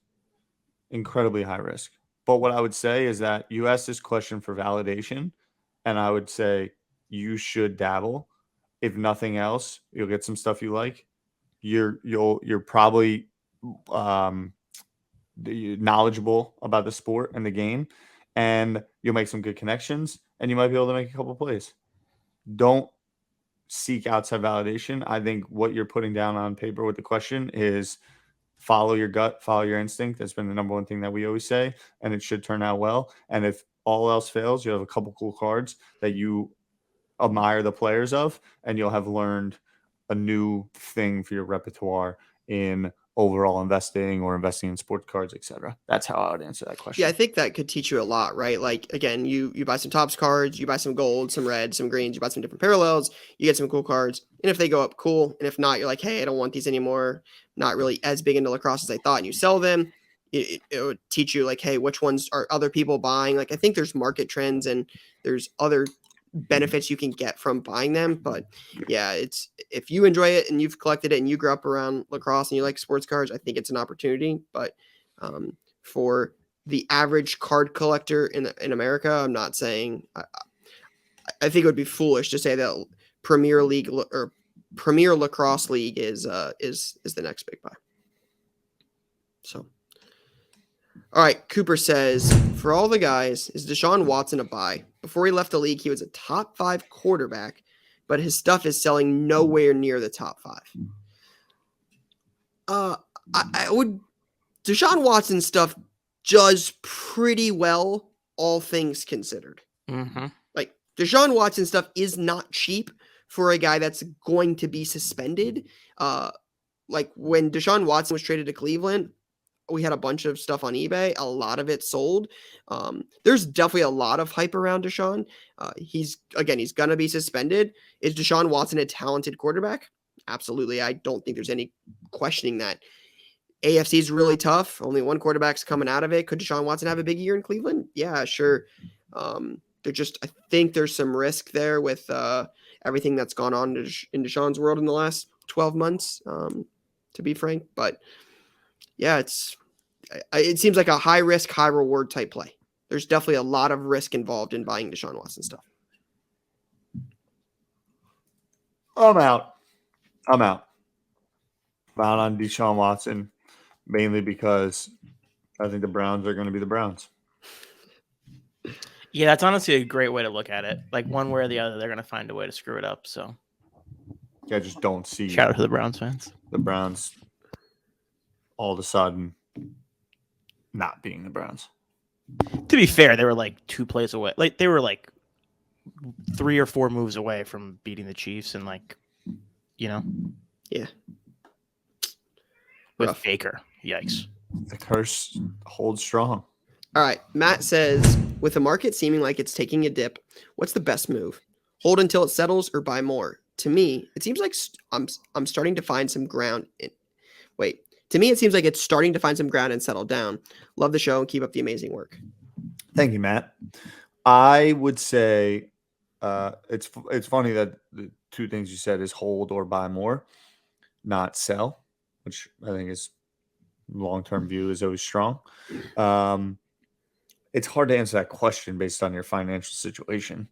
[SPEAKER 2] Incredibly high risk. But what I would say is that you asked this question for validation, and I would say you should dabble. If nothing else, you'll get some stuff you like. You're probably knowledgeable about the sport and the game, and you'll make some good connections, and you might be able to make a couple plays. Don't seek outside validation. I think what you're putting down on paper with the question is follow your gut, follow your instinct. That's been the number one thing that we always say, and it should turn out well. And if all else fails, you have a couple cool cards that you admire the players of, and you'll have learned a new thing for your repertoire in overall investing or investing in sports cards, etc. That's how I would answer that question.
[SPEAKER 1] Yeah, I think that could teach you a lot, right? Like, again, you buy some Topps cards, you buy some gold, some red, some greens, you buy some different parallels, you get some cool cards, and if they go up, cool. And if not, you're like, hey, I don't want these anymore. Not really as big into lacrosse as I thought, and you sell them. It would teach you, like, hey, which ones are other people buying? Like, I think there's market trends and there's other benefits you can get from buying them. But yeah, it's if you enjoy it and you've collected it and you grew up around lacrosse and you like sports cards, I think it's an opportunity. But for the average card collector in America, I'm not saying I think it would be foolish to say that Premier League or Premier Lacrosse League is the next big buy. So, all right, Cooper says, for all the guys, is DeShaun Watson a buy? Before he left the league, he was a top 5 quarterback, but his stuff is selling nowhere near the top 5. I would DeShaun Watson stuff does pretty well, all things considered.
[SPEAKER 3] Mm-hmm.
[SPEAKER 1] Like, DeShaun Watson stuff is not cheap for a guy that's going to be suspended. Like, when DeShaun Watson was traded to Cleveland, we had a bunch of stuff on eBay. A lot of it sold. There's definitely a lot of hype around DeShaun. He's going to be suspended. Is DeShaun Watson a talented quarterback? Absolutely. I don't think there's any questioning that. AFC is really tough. Only one quarterback's coming out of it. Could DeShaun Watson have a big year in Cleveland? Yeah, sure. I think there's some risk there with everything that's gone on in DeShaun's world in the last 12 months, to be frank. But yeah, it seems like a high risk, high reward type play. There's definitely a lot of risk involved in buying DeShaun Watson stuff.
[SPEAKER 2] I'm out on DeShaun Watson, mainly because I think the Browns are going to be the Browns.
[SPEAKER 3] Yeah, that's honestly a great way to look at it. Like, one way or the other, they're going to find a way to screw it up. So
[SPEAKER 2] I just don't see
[SPEAKER 3] shout out to the Browns fans.
[SPEAKER 2] The Browns all of a sudden not being the Browns.
[SPEAKER 3] To be fair, they were like 2 plays away. Like, they were like 3 or 4 moves away from beating the Chiefs, and
[SPEAKER 1] yeah,
[SPEAKER 3] with
[SPEAKER 1] rough.
[SPEAKER 3] Baker. Yikes.
[SPEAKER 2] The curse holds strong.
[SPEAKER 1] All right, Matt says, with the market seeming like it's taking a dip, what's the best move? Hold until it settles or buy more? To me, it seems like I'm starting to find some ground. To me, it seems like it's starting to find some ground and settle down. Love the show and keep up the amazing work.
[SPEAKER 2] Thank you, Matt. I would say it's funny that the 2 things you said is hold or buy more, not sell, which I think is long-term view is always strong. It's hard to answer that question based on your financial situation.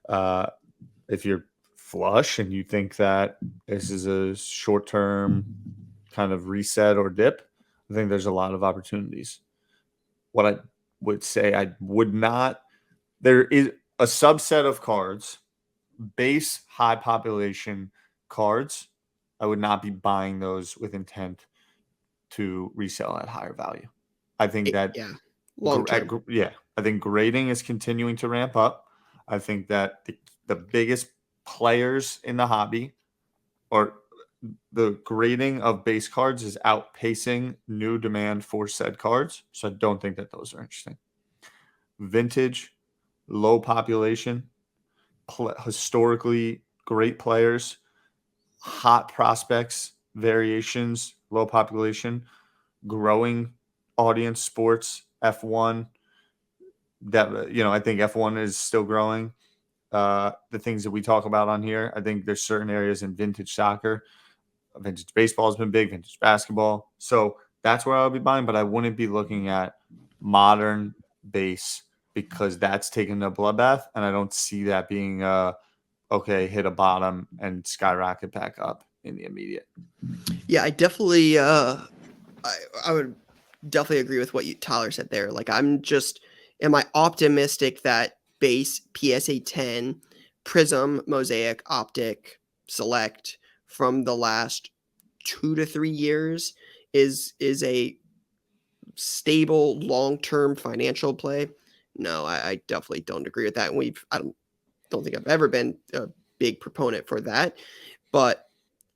[SPEAKER 2] If you're flush and you think that this is a short-term kind of reset or dip, I think there's a lot of opportunities. What I would say, there is a subset of cards, base high population cards. I would not be buying those with intent to resell at higher value. I think that
[SPEAKER 1] long term.
[SPEAKER 2] I think grading is continuing to ramp up. I think that the biggest players in the hobby, or the grading of base cards, is outpacing new demand for said cards. So I don't think that those are interesting. Vintage, low population, historically great players, hot prospects, variations, low population, growing audience sports, F1. That I think F1 is still growing. The things that we talk about on here, I think there's certain areas in vintage soccer. Vintage baseball has been big, vintage basketball. So that's where I'll be buying, but I wouldn't be looking at modern base because that's taking a bloodbath, and I don't see that being hit a bottom and skyrocket back up in the immediate.
[SPEAKER 1] Yeah, I definitely I would definitely agree with what Tyler said there. Like, am I optimistic that base PSA 10, Prizm, Mosaic, Optic, Select from the last 2 to 3 years is a stable long-term financial play? No, I definitely don't agree with that. I don't think I've ever been a big proponent for that. But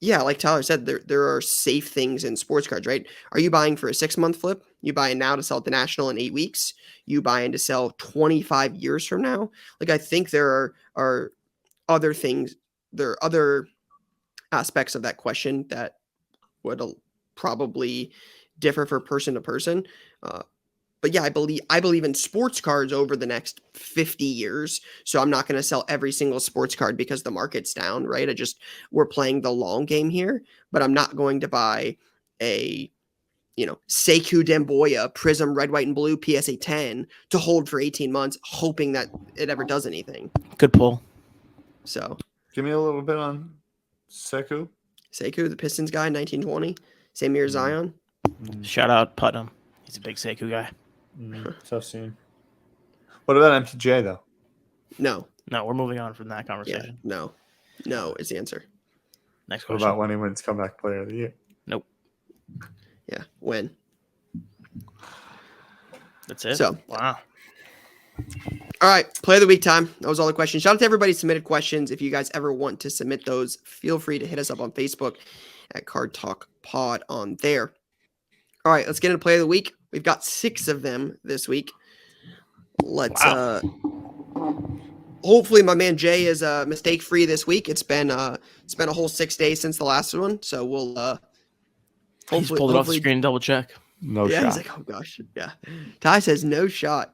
[SPEAKER 1] Yeah, like Tyler said, there are safe things in sports cards, right? Are you buying for a 6-month flip? You buying now to sell at the National in 8 weeks? You buying to sell 25 years from now? Like I think there are other things, there are other aspects of that question that would probably differ for person to person. But yeah, I believe in sports cards over the next 50 years. So I'm not going to sell every single sports card because the market's down, right? We're playing the long game here, but I'm not going to buy a, Sekou Demboya Prism Red, White, and Blue PSA 10 to hold for 18 months, hoping that it ever does anything.
[SPEAKER 3] Good pull.
[SPEAKER 1] So
[SPEAKER 2] Give me a little bit on Sekou,
[SPEAKER 1] the Pistons guy, 1920, same year as Zion.
[SPEAKER 3] Shout out Putnam. He's a big Sekou guy.
[SPEAKER 2] Tough scene. What about MTJ though?
[SPEAKER 1] No,
[SPEAKER 3] we're moving on from that conversation.
[SPEAKER 1] Yeah, no is the answer.
[SPEAKER 3] Next
[SPEAKER 2] What
[SPEAKER 3] question.
[SPEAKER 2] about when he wins comeback player of the year?
[SPEAKER 3] Nope.
[SPEAKER 1] Yeah, when?
[SPEAKER 3] That's it.
[SPEAKER 1] So,
[SPEAKER 3] wow.
[SPEAKER 1] All right, play of the week time. That was all the questions. Shout out to everybody who submitted questions. If you guys ever want to submit those, feel free to hit us up on Facebook at Card Talk Pod on there. All right, let's get into play of the week. We've got 6 of them this week. Let's hopefully my man Jay is mistake free this week. It's been a whole 6 days since the last one, so we'll
[SPEAKER 3] He's pulled it off the screen and double check.
[SPEAKER 2] No shot.
[SPEAKER 1] Yeah, he's like, oh gosh, yeah. Ty says no shot.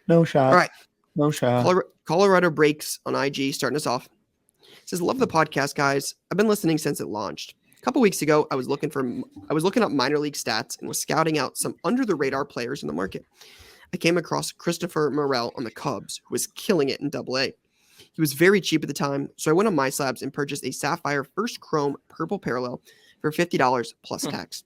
[SPEAKER 2] No shot.
[SPEAKER 1] All right.
[SPEAKER 2] No shot.
[SPEAKER 1] Colorado Breaks on IG starting us off. It says, love the podcast, guys. I've been listening since it launched. A couple weeks ago, I was looking up minor league stats and was scouting out some under the radar players in the market. I came across Christopher Morel on the Cubs, who was killing it in AA. He was very cheap at the time, so I went on MySlabs and purchased a Sapphire First Chrome Purple Parallel for $50 plus tax.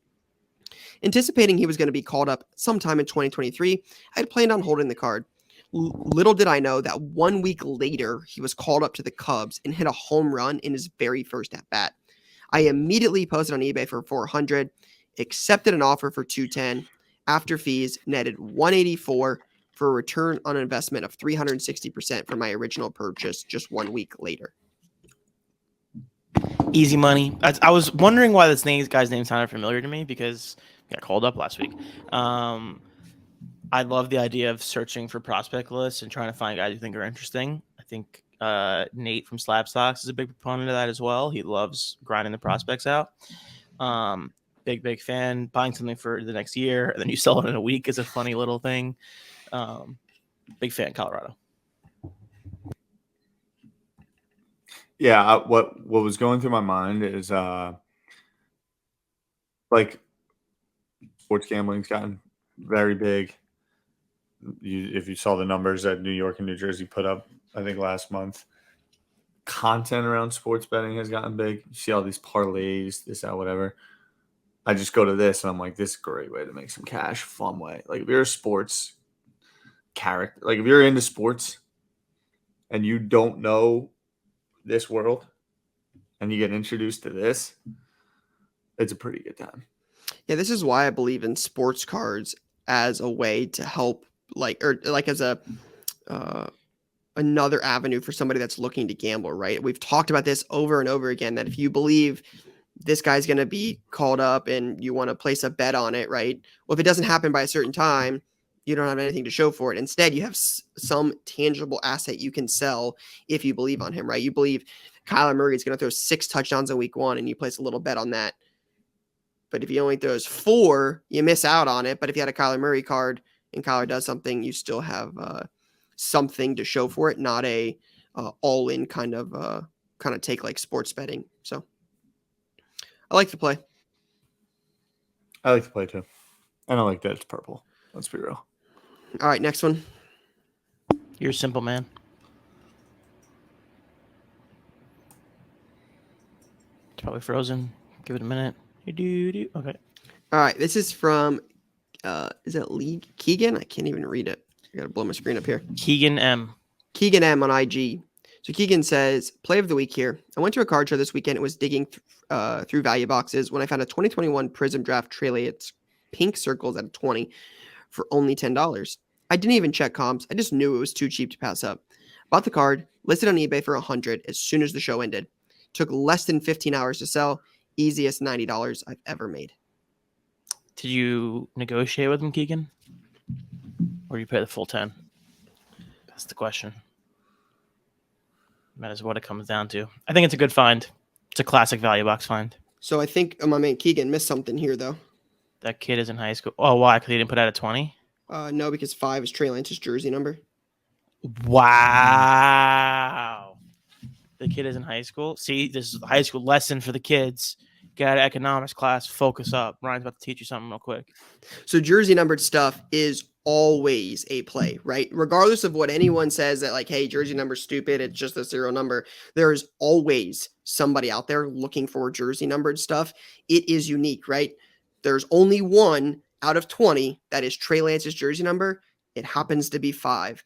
[SPEAKER 1] Anticipating he was going to be called up sometime in 2023, I had planned on holding the card. Little did I know that 1 week later, he was called up to the Cubs and hit a home run in his very first at-bat. I immediately posted on eBay for $400, accepted an offer for $210. After fees, netted $184 for a return on investment of 360% for my original purchase just 1 week later.
[SPEAKER 3] Easy money. I was wondering why this guy's name sounded familiar to me because he got called up last week. I love the idea of searching for prospect lists and trying to find guys you think are interesting. I think Nate from Slab Stocks is a big proponent of that as well. He loves grinding the prospects out. Big fan. Buying something for the next year and then you sell it in a week is a funny little thing. Big fan, Colorado.
[SPEAKER 2] Yeah, what was going through my mind is like sports gambling's gotten very big. If you saw the numbers that New York and New Jersey put up, I think last month, content around sports betting has gotten big. You see all these parlays, this, that, whatever. I just go to this and I'm like, this is a great way to make some cash, fun way. Like if you're a sports character, like if you're into sports and you don't know this world and you get introduced to this, it's a pretty good time.
[SPEAKER 1] Yeah, this is why I believe in sports cards as a way to help, as a another avenue for somebody that's looking to gamble, right? We've talked about this over and over again, that if you believe this guy's going to be called up and you want to place a bet on it, right? Well, if it doesn't happen by a certain time, you don't have anything to show for it. Instead, you have some tangible asset you can sell if you believe on him, right? You believe Kyler Murray is going to throw 6 touchdowns in week 1 and you place a little bet on that. But if he only throws 4, you miss out on it. But if you had a Kyler Murray card and Kyler does something, you still have something to show for it, not a all-in kind of take like sports betting. So I like to play.
[SPEAKER 2] I like to play too. And I like that it's purple. Let's be real.
[SPEAKER 1] All right, next one.
[SPEAKER 3] You're a simple man. It's probably frozen. Give it a minute. Okay.
[SPEAKER 1] All right, this is from, is it League Keegan? I can't even read it. I got to blow my screen up here.
[SPEAKER 3] Keegan M
[SPEAKER 1] on IG. So Keegan says, play of the week here. I went to a card show this weekend and was digging through value boxes when I found a 2021 Prizm Draft Trailheads pink circles at a 20 for only $10. I didn't even check comps. I just knew it was too cheap to pass up. Bought the card, listed on eBay for $100 as soon as the show ended. Took less than 15 hours to sell. Easiest $90 I've ever made.
[SPEAKER 3] Did you negotiate with him, Keegan? Or you pay the full 10? That's the question. That is what it comes down to. I think it's a good find. It's a classic value box find.
[SPEAKER 1] So I think my man Keegan missed something here, though.
[SPEAKER 3] That kid is in high school. Oh, why? Because he didn't put out a 20?
[SPEAKER 1] No, because 5 is Trey Lance's jersey number.
[SPEAKER 3] Wow. The kid is in high school. See, this is a high school lesson for the kids. Get out of economics class. Focus up. Ryan's about to teach you something real quick.
[SPEAKER 1] So jersey numbered stuff is always a play, right? Regardless of what anyone says that like, hey, jersey number's stupid, it's just a serial number. There is always somebody out there looking for jersey numbered stuff. It is unique, right? There's only one out of 20 that is Trey Lance's jersey number. It happens to be 5.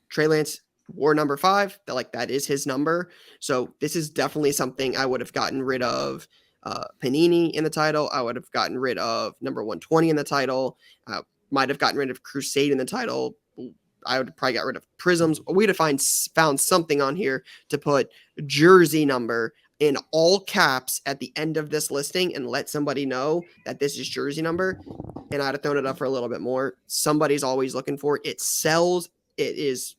[SPEAKER 1] Trey Lance wore number 5. That is his number. So this is definitely something I would have gotten rid of. Panini in the title. I would have gotten rid of number 120 in the title. Might have gotten rid of Crusade in the title. I would probably got rid of Prisms. We'd have found something on here to put jersey number in all caps at the end of this listing and let somebody know that this is jersey number. And I'd have thrown it up for a little bit more. Somebody's always looking for it. It sells. It is.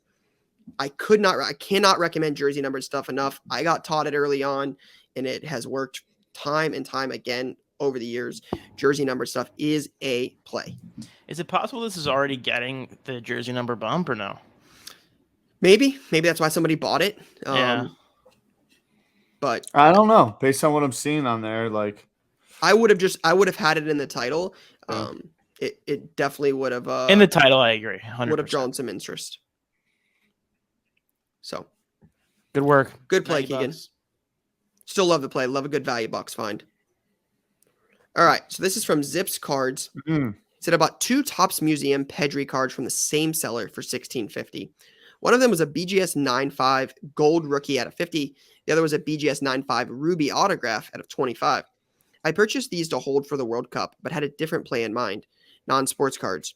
[SPEAKER 1] I cannot recommend jersey numbered stuff enough. I got taught it early on, and it has worked time and time again over the years. Jersey number stuff is a play.
[SPEAKER 3] Is it possible this is already getting the jersey number bump or no?
[SPEAKER 1] Maybe that's why somebody bought it.
[SPEAKER 3] Yeah.
[SPEAKER 1] But
[SPEAKER 2] I don't know. Based on what I'm seeing on there, like
[SPEAKER 1] I would have had it in the title. It definitely would have
[SPEAKER 3] in the title. I agree. 100%.
[SPEAKER 1] Would have drawn some interest. So
[SPEAKER 3] good work.
[SPEAKER 1] Good play, Keegan. Still love the play. Love a good value box find. All right. So this is from Zips Cards. It said about 2 Topps Museum Pedri cards from the same seller for $16.50. One of them was a BGS 9.5 gold rookie out of 50. The other was a BGS 9.5 ruby autograph out of 25. I purchased these to hold for the World Cup, but had a different play in mind. Non-sports cards.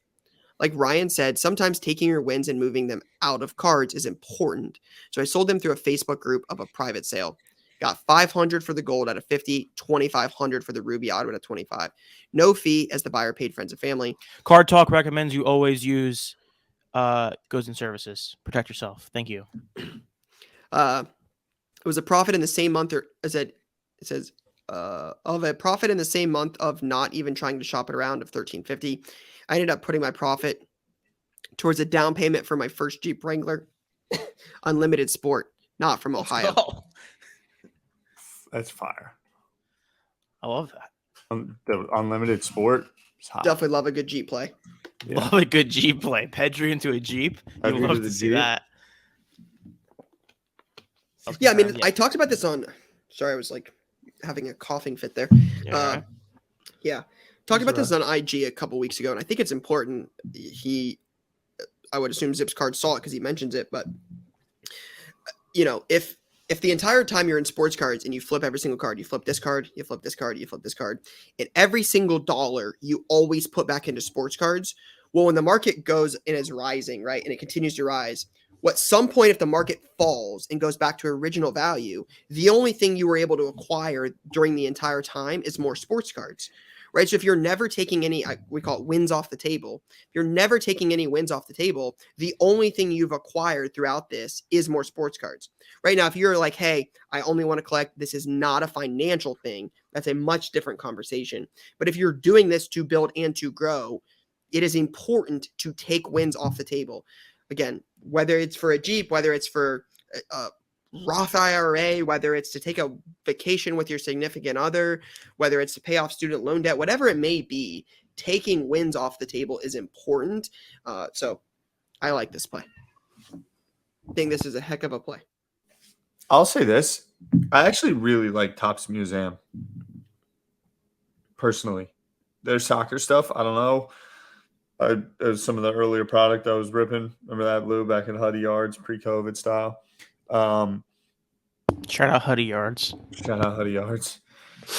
[SPEAKER 1] Like Ryan said, sometimes taking your wins and moving them out of cards is important. So I sold them through a Facebook group of a private sale. Got $500 for the gold out of 50, $2,500 for the ruby auto out of 25. No fee as the buyer paid friends and family.
[SPEAKER 3] Card Talk recommends you always use goods and services. Protect yourself. Thank you.
[SPEAKER 1] It was a profit in the same month, or it says of a profit in the same month of not even trying to shop it around of $13.50. I ended up putting my profit towards a down payment for my first Jeep Wrangler, Unlimited Sport, not from Ohio.
[SPEAKER 2] That's fire.
[SPEAKER 3] I love that.
[SPEAKER 2] The Unlimited Sport.
[SPEAKER 1] Definitely love a good Jeep play.
[SPEAKER 3] Yeah. Love a good Jeep play. Pedri into a Jeep. You love to see that.
[SPEAKER 1] Yeah, I mean, I talked about this on. Sorry, I was like having a coughing fit there. Yeah. Talked about this on IG a couple weeks ago, and I think it's important. I would assume Zips Card saw it because he mentions it, but if the entire time you're in sports cards and you flip every single card, you flip this card, you flip this card, you flip this card, and every single dollar you always put back into sports cards, well, when the market goes and is rising, right, and it continues to rise, at some point, if the market falls and goes back to original value, the only thing you were able to acquire during the entire time is more sports cards, right? So if you're never taking any, we call it wins off the table. If you're never taking any wins off the table, the only thing you've acquired throughout this is more sports cards. Right now, if you're like, hey, I only want to collect, this is not a financial thing, that's a much different conversation. But if you're doing this to build and to grow, it is important to take wins off the table. Again, whether it's for a Jeep, whether it's for a Roth IRA, whether it's to take a vacation with your significant other, whether it's to pay off student loan debt, whatever it may be, taking wins off the table is important. So I like this play. I think this is a heck of a play.
[SPEAKER 2] I'll say this. I actually really like Topps Museum. Personally. Their soccer stuff, I don't know. There's some of the earlier product I was ripping. Remember that, Lou, back in Huddy Yards, pre-COVID style?
[SPEAKER 3] Shout out Huddy Yards.
[SPEAKER 2] Shout out Huddy Yards.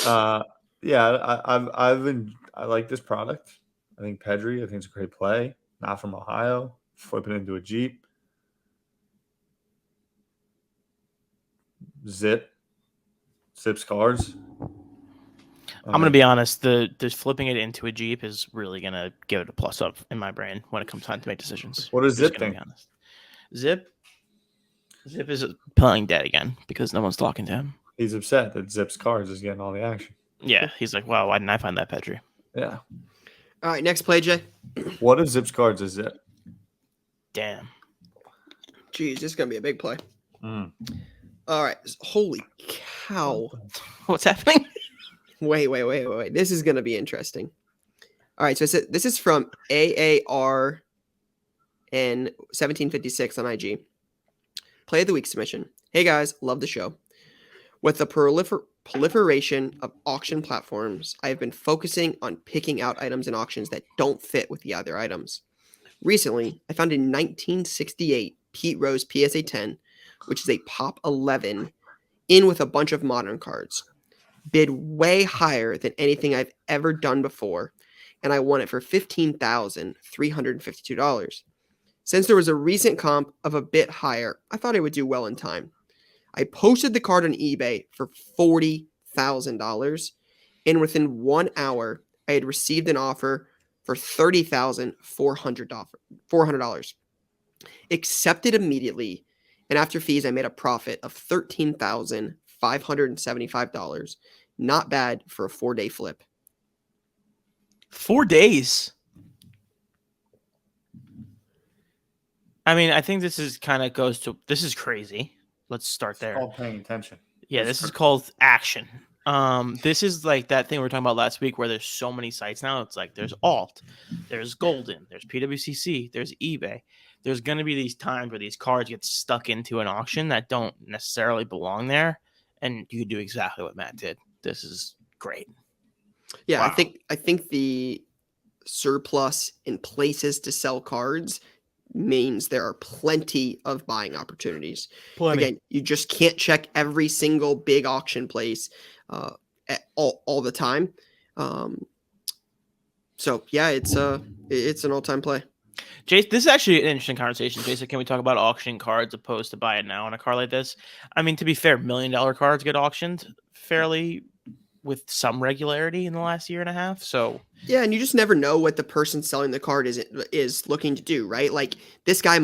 [SPEAKER 2] Yeah, I like this product. I think Pedri, I think it's a great play. Not from Ohio. Flipping into a Jeep. Zip. Zips cards.
[SPEAKER 3] I'm gonna be honest. The flipping it into a Jeep is really gonna give it a plus up in my brain when it comes time to make decisions.
[SPEAKER 2] What does
[SPEAKER 3] Just
[SPEAKER 2] Zip
[SPEAKER 3] gonna
[SPEAKER 2] think?
[SPEAKER 3] be honest. Zip is playing dead again because no one's talking to him.
[SPEAKER 2] He's upset that Zip's cards is getting all the action.
[SPEAKER 3] Yeah, he's like, wow, why didn't I find that Petri?
[SPEAKER 2] Yeah.
[SPEAKER 1] All right, next play, Jay.
[SPEAKER 2] What if Zip's cards is Zip?
[SPEAKER 3] Damn.
[SPEAKER 1] Jeez, this is gonna be a big play.
[SPEAKER 2] Mm.
[SPEAKER 1] All right, holy cow!
[SPEAKER 3] What's happening?
[SPEAKER 1] Wait. This is gonna be interesting. All right, so this is from AAR in 1756 on IG. Play of the week submission. Hey guys, love the show. With the proliferation of auction platforms, I have been focusing on picking out items in auctions that don't fit with the other items. Recently, I found a 1968 Pete Rose PSA 10, which is a Pop 11, in with a bunch of modern cards. Bid way higher than anything I've ever done before, and I won it for $15,352. Since there was a recent comp of a bit higher, I thought I would do well in time. I posted the card on eBay for $40,000, and within 1 hour, I had received an offer for $30,400. Accepted immediately, and after fees, I made a profit of $13,575. Not bad for a 4-day flip.
[SPEAKER 3] 4 days. I mean, I think this is kind of goes to this is crazy. Let's start there.
[SPEAKER 2] It's all paying attention.
[SPEAKER 3] Yeah, this is called action. This is like that thing we were talking about last week where there's so many sites now. It's like there's Alt, there's Golden, there's PWCC, there's eBay. There's going to be these times where these cards get stuck into an auction that don't necessarily belong there, and you could do exactly what Matt did. This is great.
[SPEAKER 1] Yeah,
[SPEAKER 3] Wow.
[SPEAKER 1] I think the surplus in places to sell cards means there are plenty of buying opportunities. Again, you just can't check every single big auction place all the time. So yeah, it's an all-time play.
[SPEAKER 3] Jason, this is actually an interesting conversation. Jason, can we talk about auction cards opposed to buy it now on a card like this? I mean, to be fair, $1 million cards get auctioned fairly with some regularity in the last year and a half. So
[SPEAKER 1] yeah, and you just never know what the person selling the card is looking to do, right? Like the guy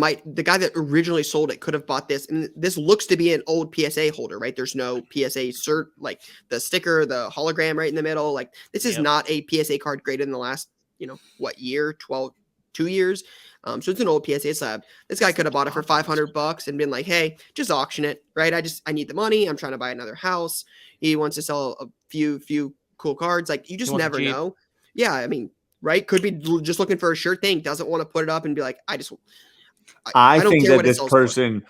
[SPEAKER 1] that originally sold it could have bought this, and this looks to be an old PSA holder, right? There's no PSA cert, like the sticker, the hologram right in the middle. Like this is not a PSA card graded in the last, year, 2 years. So it's an old PSA slab. This guy could have bought it for $500 and been like, hey, just auction it, right? I need the money. I'm trying to buy another house. He wants to sell a few cool cards. Like you just never know. Yeah. I mean, right. Could be just looking for a sure thing. Doesn't want to put it up and be like, I don't
[SPEAKER 2] think
[SPEAKER 1] care
[SPEAKER 2] that this person,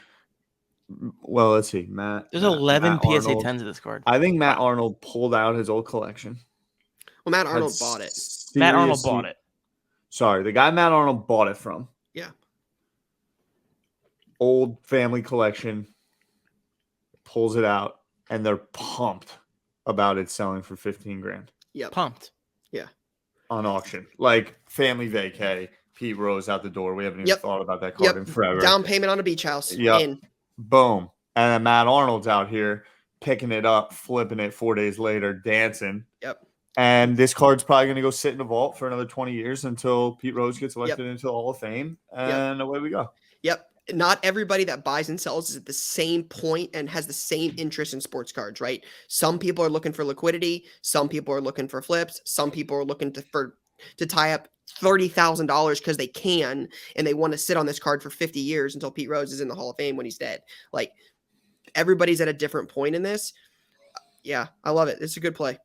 [SPEAKER 2] well, let's see, Matt.
[SPEAKER 3] There's 11 PSA
[SPEAKER 2] Arnold,
[SPEAKER 3] 10s of this card.
[SPEAKER 2] I think Matt Arnold pulled out his old collection.
[SPEAKER 1] Well, Matt Arnold bought it.
[SPEAKER 3] Matt Arnold bought it.
[SPEAKER 2] Sorry, the guy Matt Arnold bought it from.
[SPEAKER 1] Yeah.
[SPEAKER 2] Old family collection, pulls it out, and they're pumped about it selling for $15,000.
[SPEAKER 1] Yeah.
[SPEAKER 3] Pumped.
[SPEAKER 1] Yeah.
[SPEAKER 2] On auction. Like family vacay, Pete Rose out the door. We haven't even thought about that card in forever.
[SPEAKER 1] Down payment on a beach house.
[SPEAKER 2] Yep. Boom. And then Matt Arnold's out here picking it up, flipping it 4 days later, dancing.
[SPEAKER 1] Yep.
[SPEAKER 2] And this card's probably going to go sit in the vault for another 20 years until Pete Rose gets elected into the Hall of Fame. And away we go.
[SPEAKER 1] Yep. Not everybody that buys and sells is at the same point and has the same interest in sports cards, right? Some people are looking for liquidity. Some people are looking for flips. Some people are looking to tie up $30,000 because they can, and they want to sit on this card for 50 years until Pete Rose is in the Hall of Fame when he's dead. Like everybody's at a different point in this. Yeah, I love it. It's a good play.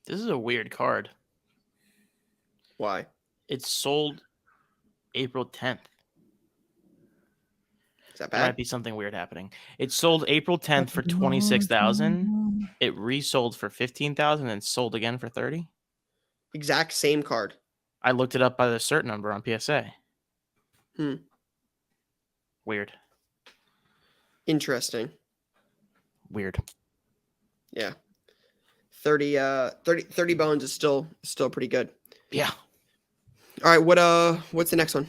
[SPEAKER 3] This is a weird card.
[SPEAKER 1] Why?
[SPEAKER 3] It's sold April 10th.
[SPEAKER 1] Is that
[SPEAKER 3] There
[SPEAKER 1] bad?
[SPEAKER 3] might be something weird happening. It sold April 10th for $26,000. It resold for $15,000 and sold again for $30,000.
[SPEAKER 1] Exact same card.
[SPEAKER 3] I looked it up by the cert number on PSA. Weird.
[SPEAKER 1] Interesting.
[SPEAKER 3] Weird.
[SPEAKER 1] Yeah. 30 bones is still pretty good.
[SPEAKER 3] Yeah.
[SPEAKER 1] All right, what's the next one?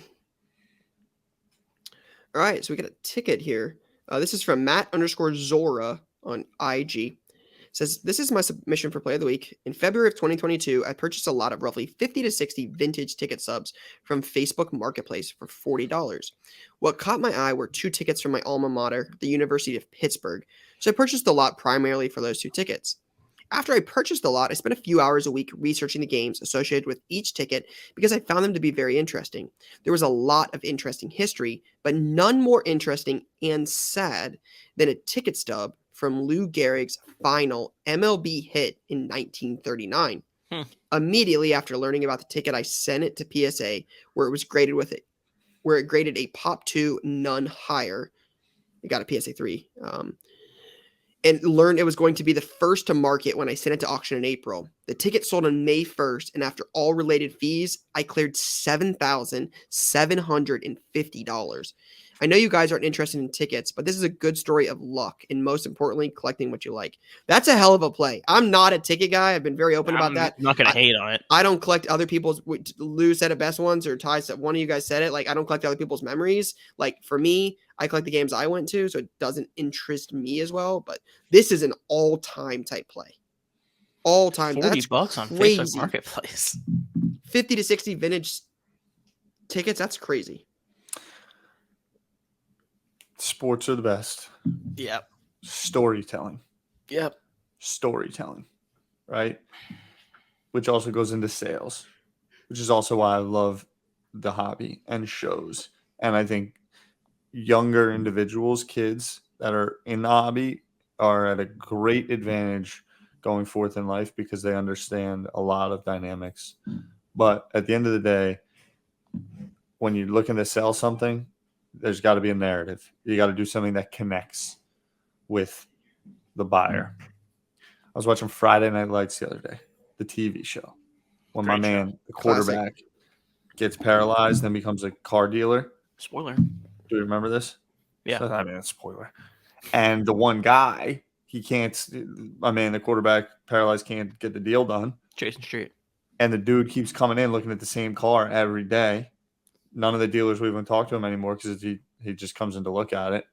[SPEAKER 1] All right, so we got a ticket here. This is from Matt_Zora on IG. says, this is my submission for Play of the Week. In February of 2022, I purchased a lot of roughly 50 to 60 vintage ticket subs from Facebook Marketplace for $40. What caught my eye were 2 tickets from my alma mater, the University of Pittsburgh, so I purchased the lot primarily for those 2 tickets. After I purchased the lot, I spent a few hours a week researching the games associated with each ticket because I found them to be very interesting. There was a lot of interesting history, but none more interesting and sad than a ticket stub from Lou Gehrig's final MLB hit in 1939. Immediately after learning about the ticket, I sent it to PSA where it graded a Pop 2, none higher. It got a PSA 3. And learned it was going to be the first to market when I sent it to auction in April. The ticket sold on May 1st, and after all related fees, I cleared $7,750. I know you guys aren't interested in tickets, but this is a good story of luck, and most importantly, collecting what you like. That's a hell of a play. I'm not a ticket guy. I've been very open about that.
[SPEAKER 3] I'm not going to hate on it.
[SPEAKER 1] I don't collect other people's. Lou said it best once, or Ty said, one of you guys said it. Like, I don't collect other people's memories. Like, for me, I collect the games I went to, so it doesn't interest me as well. But this is an all-time type play. All-time.
[SPEAKER 3] $40 on Facebook Marketplace.
[SPEAKER 1] 50 to 60 vintage tickets. That's crazy.
[SPEAKER 2] Sports are the best.
[SPEAKER 3] Yep.
[SPEAKER 2] Storytelling.
[SPEAKER 3] Yep.
[SPEAKER 2] Storytelling, right? Which also goes into sales, which is also why I love the hobby and shows. And I think younger individuals, kids that are in the hobby, are at a great advantage going forth in life because they understand a lot of dynamics. But at the end of the day, when you're looking to sell something, there's got to be a narrative. You got to do something that connects with the buyer. I was watching Friday Night Lights the other day, the TV show, when my man, the quarterback, gets paralyzed and becomes a car dealer.
[SPEAKER 3] Spoiler.
[SPEAKER 2] Do you remember this?
[SPEAKER 3] Yeah.
[SPEAKER 2] So, I mean, it's a spoiler. And the one guy, my man, the quarterback, paralyzed, can't get the deal done.
[SPEAKER 3] Jason Street.
[SPEAKER 2] And the dude keeps coming in looking at the same car every day. None of the dealers will even talk to him anymore because he just comes in to look at it.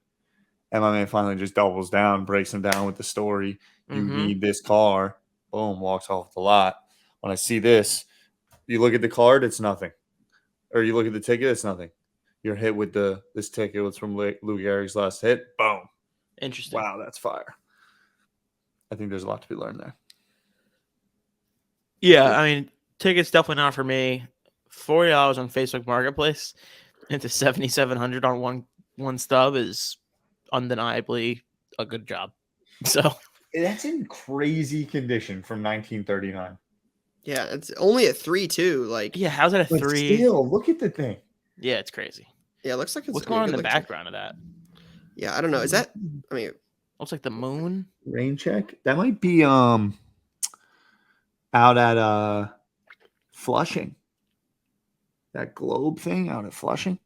[SPEAKER 2] And my man finally just doubles down, breaks him down with the story. You need this car. Boom, walks off the lot. When I see this, you look at the card, it's nothing. Or you look at the ticket, it's nothing. You're hit with this ticket was from Lou Gehrig's last hit. Boom.
[SPEAKER 3] Interesting.
[SPEAKER 2] Wow, that's fire. I think there's a lot to be learned there.
[SPEAKER 3] Yeah, I mean, tickets definitely not for me. $40 on Facebook Marketplace into $7,700 on one stub is undeniably a good job. So
[SPEAKER 2] that's in crazy condition from 1939.
[SPEAKER 1] Yeah, it's only a 3 too. Like,
[SPEAKER 3] yeah, how's that a 3?
[SPEAKER 2] Still, look at the thing.
[SPEAKER 3] Yeah, it's crazy.
[SPEAKER 1] Yeah, it looks like it's
[SPEAKER 3] what's going on in the background of that?
[SPEAKER 1] Yeah, I don't know. Is that? I mean,
[SPEAKER 3] looks like the moon.
[SPEAKER 2] Rain check. That might be out at Flushing. That globe thing out at Flushing.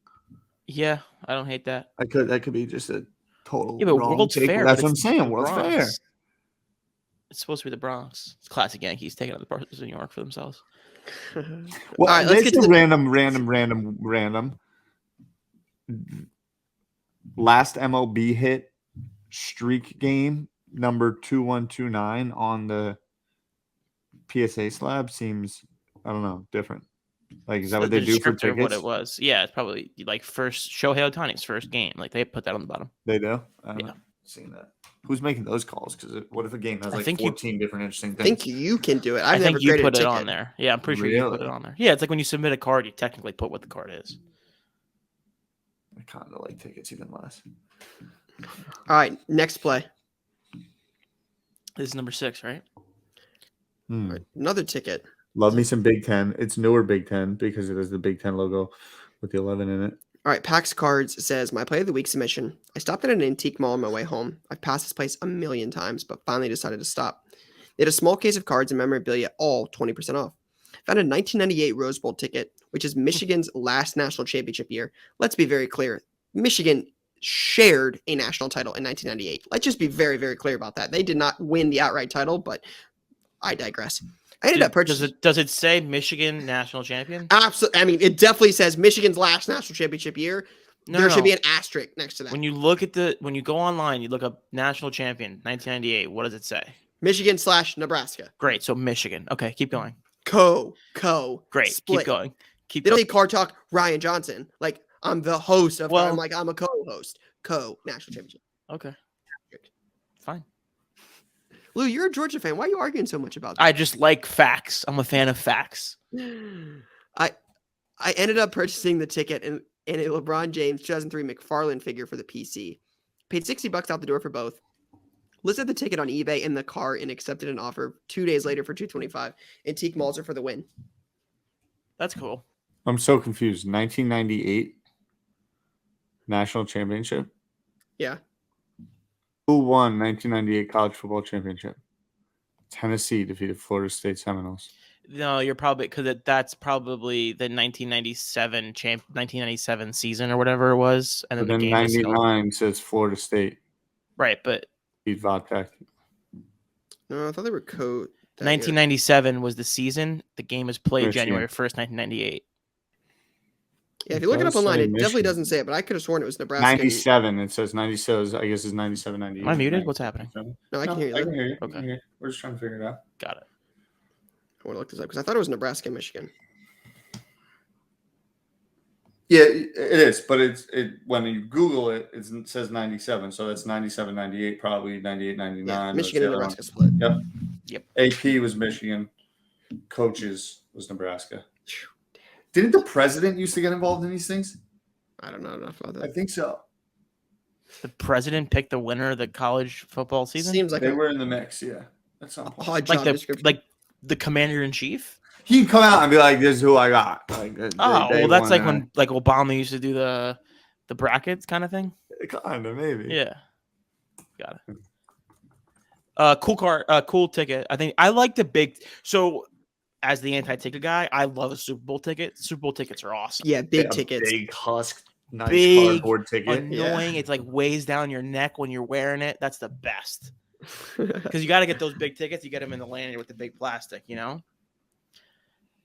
[SPEAKER 3] Yeah, I don't hate that.
[SPEAKER 2] That could be just a total.
[SPEAKER 3] Yeah, but World's Fair.
[SPEAKER 2] That's what I'm saying. World's Fair.
[SPEAKER 3] It's supposed to be the Bronx. It's classic Yankees taking out the parts of New York for themselves.
[SPEAKER 2] Well,
[SPEAKER 1] all right, let's get to
[SPEAKER 2] random. Last MLB hit streak game number 2129 on the PSA slab seems, I don't know, different. Like, is that what they do for tickets?
[SPEAKER 3] What it was? Yeah, it's probably like first Shohei Ohtani's first game. Like they put that on the bottom.
[SPEAKER 2] They do. I haven't seen that. Who's making those calls? Because what if a game has like 14 different interesting things?
[SPEAKER 1] I think you can do it.
[SPEAKER 3] I think you put it on there. Yeah, I'm pretty sure you put it on there. Yeah, it's like when you submit a card, you technically put what the card is.
[SPEAKER 2] I kind of like tickets even less.
[SPEAKER 1] All right, next play.
[SPEAKER 3] This is number 6, right?
[SPEAKER 1] All right, another ticket.
[SPEAKER 2] Love me some Big Ten. It's newer Big Ten because it has the Big Ten logo with the 11 in it.
[SPEAKER 1] All right, PAX Cards says, my play of the week submission. I stopped at an antique mall on my way home. I've passed this place a million times, but finally decided to stop. They had a small case of cards and memorabilia, all 20% off. Found a 1998 Rose Bowl ticket, which is Michigan's last national championship year. Let's be very clear. Michigan shared a national title in 1998. Let's just be very, very clear about that. They did not win the outright title, but I digress. I ended up purchasing.
[SPEAKER 3] Does it say Michigan national champion?
[SPEAKER 1] Absolutely. I mean, it definitely says Michigan's last national championship year. There should be an asterisk next to that.
[SPEAKER 3] When you go online, you look up national champion 1998. What does it say?
[SPEAKER 1] Michigan/Nebraska.
[SPEAKER 3] Great. So Michigan. Okay, keep going.
[SPEAKER 1] Great.
[SPEAKER 3] Split.
[SPEAKER 1] Keep going.
[SPEAKER 3] Keep
[SPEAKER 1] They don't
[SPEAKER 3] going.
[SPEAKER 1] say Card Talk Ryan Johnson. Like, I'm the host of.
[SPEAKER 3] Well-
[SPEAKER 1] I'm a co-host. National championship.
[SPEAKER 3] Okay. Fine.
[SPEAKER 1] Lou, you're a Georgia fan. Why are you arguing so much about that?
[SPEAKER 3] I just like facts. I'm a fan of facts.
[SPEAKER 1] I ended up purchasing the ticket in a LeBron James 2003 McFarlane figure for the PC. Paid $60 out the door for both. Listed the ticket on eBay in the car and accepted an offer 2 days later for $225. Antique Malzer for the win.
[SPEAKER 3] That's cool.
[SPEAKER 2] I'm so confused. 1998 national championship.
[SPEAKER 1] Yeah.
[SPEAKER 2] Who won 1998 college football championship? Tennessee defeated Florida State Seminoles.
[SPEAKER 3] No, you're probably because that's probably the 1997 season or whatever it was, and
[SPEAKER 2] But
[SPEAKER 3] then
[SPEAKER 2] then
[SPEAKER 3] the game is
[SPEAKER 2] 99 says Florida State
[SPEAKER 3] right. But
[SPEAKER 2] beat Vodtech.
[SPEAKER 1] No, I thought they were code.
[SPEAKER 3] 1997 was the season. The game was played
[SPEAKER 2] Michigan.
[SPEAKER 3] January 1st, 1998.
[SPEAKER 1] Yeah, if you look it up
[SPEAKER 2] does
[SPEAKER 1] online,
[SPEAKER 2] say
[SPEAKER 1] it definitely
[SPEAKER 2] Michigan.
[SPEAKER 1] doesn't say it, but I could have sworn it was Nebraska.
[SPEAKER 2] 97. It says 97. I guess it's 97, 98.
[SPEAKER 3] Am I muted? What's happening?
[SPEAKER 1] No, I can hear you.
[SPEAKER 2] I can hear you.
[SPEAKER 3] Okay.
[SPEAKER 2] I can hear you. We're just trying to figure it out.
[SPEAKER 3] Got it.
[SPEAKER 1] I want to look this up because I thought it was Nebraska, Michigan.
[SPEAKER 2] Yeah, it is, but when you Google it, it says 97, so that's 97, 98, probably 98, 99.
[SPEAKER 1] Yeah,
[SPEAKER 2] That's
[SPEAKER 1] Michigan
[SPEAKER 2] the
[SPEAKER 1] and
[SPEAKER 2] other
[SPEAKER 1] Nebraska split.
[SPEAKER 2] one.
[SPEAKER 3] Yep.
[SPEAKER 2] AP was Michigan. Coaches was Nebraska. Didn't the president used to get involved in these things?
[SPEAKER 1] I don't know enough about
[SPEAKER 2] I
[SPEAKER 1] that.
[SPEAKER 2] think so.
[SPEAKER 3] The president picked the winner of the college football season.
[SPEAKER 1] Seems like
[SPEAKER 2] They
[SPEAKER 1] a
[SPEAKER 2] were in the mix, yeah. At some point.
[SPEAKER 1] odd
[SPEAKER 3] like
[SPEAKER 1] job
[SPEAKER 3] the
[SPEAKER 1] description.
[SPEAKER 3] commander in chief.
[SPEAKER 2] He'd come out and be like, "This is who I got." Like, they
[SPEAKER 3] Well, that's
[SPEAKER 2] won
[SPEAKER 3] like
[SPEAKER 2] that.
[SPEAKER 3] when like Obama used to do the brackets kind of thing.
[SPEAKER 2] Kind of, maybe.
[SPEAKER 3] Yeah, got it. Cool car, cool ticket. I think I like the big. So, as the anti-ticket guy, I love a Super Bowl ticket. Super Bowl tickets are awesome.
[SPEAKER 1] Yeah, big
[SPEAKER 2] A
[SPEAKER 1] tickets.
[SPEAKER 2] big husk, nice
[SPEAKER 3] Big,
[SPEAKER 2] cardboard ticket.
[SPEAKER 3] Annoying. It's like weighs down your neck when you're wearing it. That's the best because you got to get those big tickets. You get them in the lanyard with the big plastic.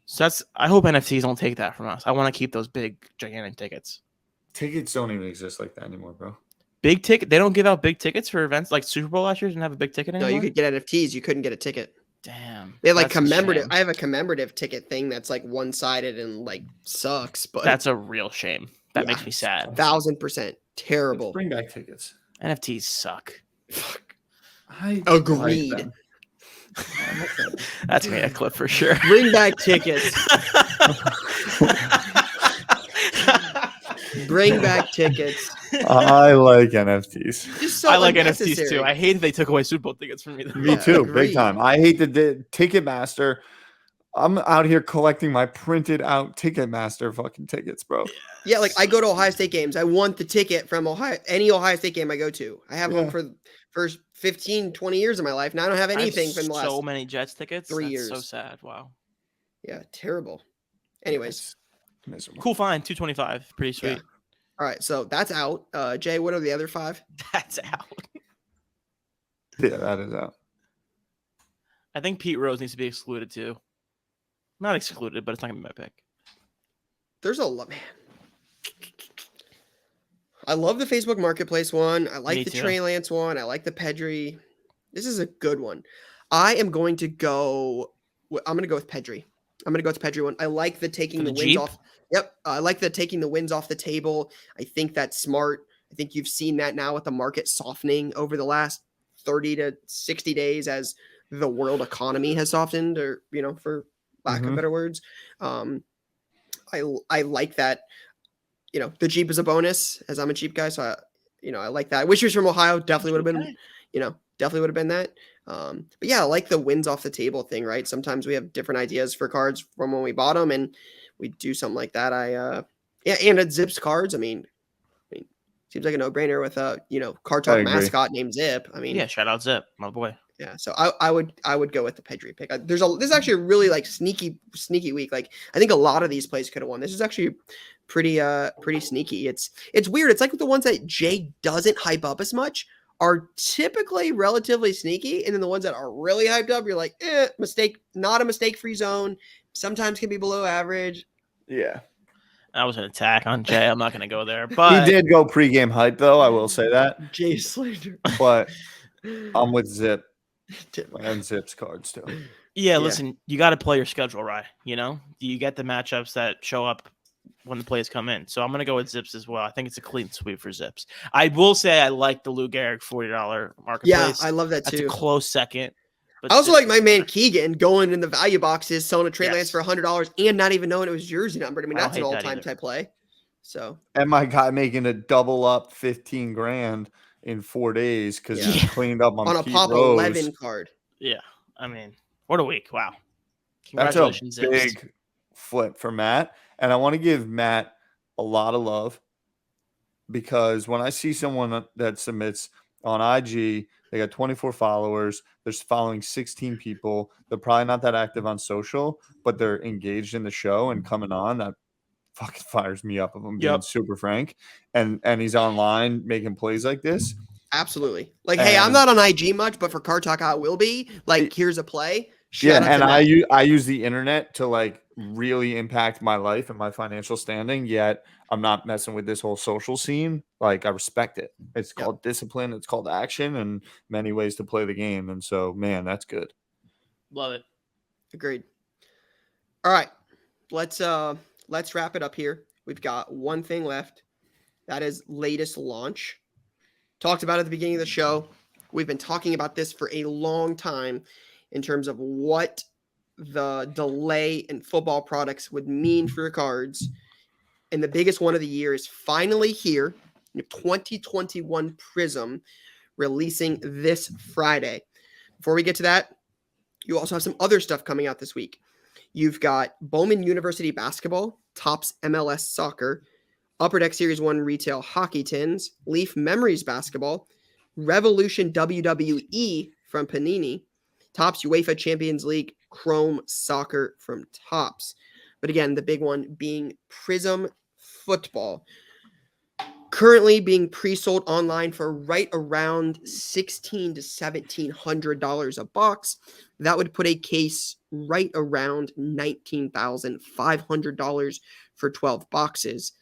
[SPEAKER 3] So that's. I hope NFTs don't take that from us. I want to keep those big, gigantic tickets.
[SPEAKER 2] Tickets don't even exist like that anymore, bro.
[SPEAKER 3] Big ticket. They don't give out big tickets for events like Super Bowl last year. Didn't have a big ticket
[SPEAKER 1] No,
[SPEAKER 3] anymore.
[SPEAKER 1] you could get NFTs. You couldn't get a ticket.
[SPEAKER 3] Damn.
[SPEAKER 1] They have like
[SPEAKER 3] that's a
[SPEAKER 1] commemorative.
[SPEAKER 3] shame.
[SPEAKER 1] I have a commemorative ticket thing that's like one-sided and like sucks, but
[SPEAKER 3] That's a real shame. That
[SPEAKER 1] Yeah.
[SPEAKER 3] makes me sad.
[SPEAKER 1] 1,000% terrible.
[SPEAKER 2] Let's bring back tickets.
[SPEAKER 3] NFTs suck.
[SPEAKER 2] I
[SPEAKER 1] Agreed.
[SPEAKER 2] like them. I'm a fan.
[SPEAKER 3] That's made a clip for sure.
[SPEAKER 1] Bring back tickets. Bring back tickets.
[SPEAKER 2] I like NFTs.
[SPEAKER 1] Just so
[SPEAKER 3] I like
[SPEAKER 1] unnecessary.
[SPEAKER 3] NFTs too. I hate that they took away Super Bowl tickets from me. Though.
[SPEAKER 2] Me
[SPEAKER 1] Yeah,
[SPEAKER 2] too,
[SPEAKER 1] agreed.
[SPEAKER 2] big time. I hate the Ticketmaster. I'm out here collecting my printed out Ticketmaster fucking tickets, bro.
[SPEAKER 1] Yeah, like I go to Ohio State games. I want the ticket from any Ohio State game I go to. I have one for 15, 20 years of my life. Now I don't have
[SPEAKER 3] I have
[SPEAKER 1] anything from the last.
[SPEAKER 3] so many Jets tickets.
[SPEAKER 1] 3
[SPEAKER 3] That's
[SPEAKER 1] years.
[SPEAKER 3] So sad. Wow.
[SPEAKER 1] Yeah, terrible. Anyways,
[SPEAKER 2] It's miserable.
[SPEAKER 3] Cool find. 225. Pretty sweet.
[SPEAKER 1] Yeah. All right, so that's out. Jay, what are the other 5?
[SPEAKER 3] That's out.
[SPEAKER 2] Yeah, that is out.
[SPEAKER 3] I think Pete Rose needs to be excluded too. Not excluded, but it's not gonna be my pick.
[SPEAKER 1] There's a lot, man. I love the Facebook Marketplace one. I like
[SPEAKER 3] Me
[SPEAKER 1] the
[SPEAKER 3] too.
[SPEAKER 1] Trey Lance one. I like the Pedri. This is a good one. I am going to go. I'm going to go with Pedri. I'm going to go with the Pedri one. I like the taking
[SPEAKER 3] For
[SPEAKER 1] the
[SPEAKER 3] the
[SPEAKER 1] wins
[SPEAKER 3] Jeep?
[SPEAKER 1] off. Yep. I like the taking the wins off the table. I think that's smart. I think you've seen that now with the market softening over the last 30 to 60 days as the world economy has softened, or, for lack of
[SPEAKER 2] Mhm.
[SPEAKER 1] better words. I like that. The Jeep is a bonus, as I'm a Jeep guy. So, I like that. I wish he was from Ohio. Definitely would have been, definitely would have been that. But yeah, I like the wins off the table thing, right? Sometimes we have different ideas for cards from when we bought them, and we do something like that. And it Zip's cards. I mean, seems like a no-brainer with a, Card Talk
[SPEAKER 2] agree.
[SPEAKER 1] mascot named Zip. I mean,
[SPEAKER 3] Yeah, shout out Zip, my boy.
[SPEAKER 1] yeah, so I would go with the Pedri pick. This is actually a really like sneaky week. Like I think a lot of these plays could have won. This is actually pretty sneaky. It's weird. It's like the ones that Jay doesn't hype up as much are typically relatively sneaky, and then the ones that are really hyped up, you're like, mistake, not a mistake-free zone. Sometimes can be below average.
[SPEAKER 2] Yeah.
[SPEAKER 3] That was an attack on Jay. I'm not gonna go there, but
[SPEAKER 2] He did go pregame hype, though. I will say that.
[SPEAKER 1] Jay Slater.
[SPEAKER 2] But I'm with Zip. And Zips cards too.
[SPEAKER 3] Yeah, listen, you got to play your schedule right. You get the matchups that show up when the plays come in. So I'm going to go with Zips as well. I think it's a clean sweep for Zips. I will say I like the Lou Gehrig $40 marketplace.
[SPEAKER 1] Yeah, I love that too.
[SPEAKER 3] That's a close second. But
[SPEAKER 1] I also like my man Keegan going in the value boxes, selling a Trey Lance for
[SPEAKER 3] Yes.
[SPEAKER 1] $100 and not even knowing it was jersey numbered. I mean,
[SPEAKER 3] I don't
[SPEAKER 1] that's an
[SPEAKER 3] hate that
[SPEAKER 1] all-time
[SPEAKER 3] either.
[SPEAKER 1] type play. So,
[SPEAKER 2] And my guy making a double up 15 grand in 4 days because he cleaned up on
[SPEAKER 1] a
[SPEAKER 2] Pete
[SPEAKER 1] Pop
[SPEAKER 2] Rose.
[SPEAKER 1] 11 card.
[SPEAKER 3] Yeah, I mean, what a week! Wow,
[SPEAKER 2] That's
[SPEAKER 3] congratulations,
[SPEAKER 2] a big flip for Matt, and I want to give Matt a lot of love because when I see someone that submits on IG, they got 24 followers. They're following 16 people. They're probably not that active on social, but they're engaged in the show and coming on. That fucking fires me up if I'm being super frank. And he's online making plays like this.
[SPEAKER 1] Absolutely. Like, hey, I'm not on IG much, but for Card Talk, I will be. Like, here's a play. Shout out
[SPEAKER 2] and
[SPEAKER 1] to Matt.
[SPEAKER 2] I use the internet to like really impact my life and my financial standing. Yet I'm not messing with this whole social scene. Like, I respect it. It's called discipline. It's called action, and many ways to play the game. And so, man, that's good.
[SPEAKER 3] Love it.
[SPEAKER 1] Agreed. All right, let's wrap it up here. We've got one thing left. That is latest launch. Talked about it at the beginning of the show. We've been talking about this for a long time in terms of what the delay in football products would mean for your cards. And the biggest one of the year is finally here. 2021 Prizm releasing this Friday. Before we get to that, you also have some other stuff coming out this week. You've got Bowman University Basketball, Topps MLS Soccer, Upper Deck Series 1 Retail Hockey Tins, Leaf Memories Basketball, Revolution WWE from Panini, Topps UEFA Champions League Chrome Soccer from Topps. But again, the big one being Prizm Football. Currently being pre-sold online for right around $1,600 to $1,700 a box. That would put a case right around $19,500 for 12 boxes.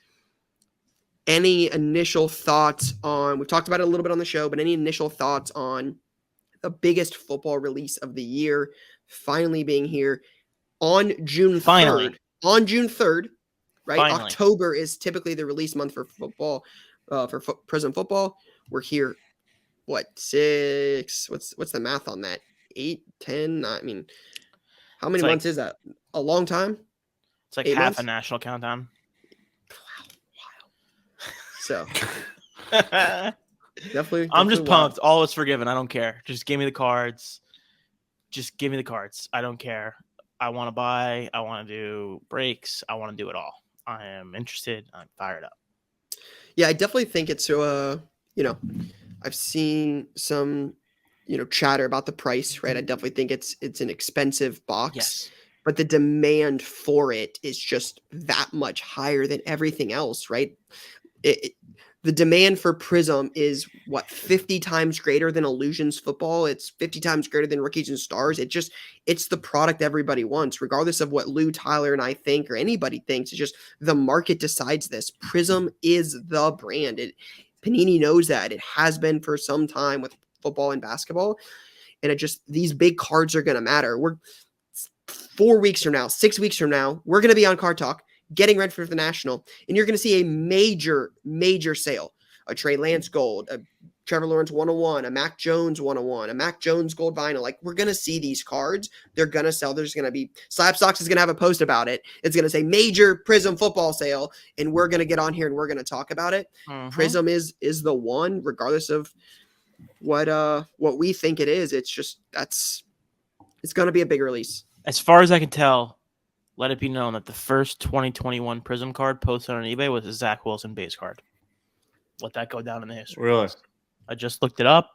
[SPEAKER 1] Any initial thoughts on, we've talked about it a little bit on the show, but any initial thoughts on the biggest football release of the year finally being here on June 3rd? On June 3rd, right?
[SPEAKER 3] Finally.
[SPEAKER 1] October is typically the release month for football, Prizm football. We're here, six? What's the math on that? 8, 10? I mean, how many months is that? A long time?
[SPEAKER 3] It's like 8 half months? A national countdown.
[SPEAKER 1] So definitely
[SPEAKER 3] I'm just pumped. All is forgiven. I don't care. Just give me the cards. I don't care. I want to buy. I want to do breaks. I want to do it all. I am interested. I'm fired up.
[SPEAKER 1] Yeah, I definitely think it's I've seen some chatter about the price, right? I definitely think it's an expensive box.
[SPEAKER 3] Yes.
[SPEAKER 1] But the demand for it is just that much higher than everything else, right? The demand for Prizm is 50 times greater than Illusions football. It's 50 times greater than Rookies and Stars. It's the product everybody wants, regardless of what Lou, Tyler, and I think or anybody thinks. It's just the market decides this. Prizm is the brand. Panini knows that. It has been for some time with football and basketball, and these big cards are going to matter. We're 4 weeks from now, 6 weeks from now, we're going to be on Card Talk, getting ready for the National, and you're going to see a major, major sale. A Trey Lance Gold, a Trevor Lawrence 101, a Mac Jones 101, a Mac Jones Gold Vinyl. Like, we're going to see these cards. They're going to sell. There's going to be – Slapstocks is going to have a post about it. It's going to say major Prizm football sale, and we're going to get on here and we're going to talk about it. Mm-hmm. Prizm is the one, regardless of what we think it is. It's just – it's going to be a big release.
[SPEAKER 3] As far as I can tell, let it be known that the first 2021 Prizm card posted on eBay was a Zach Wilson base card. Let that go down in the history.
[SPEAKER 2] Really?
[SPEAKER 3] I just looked it up.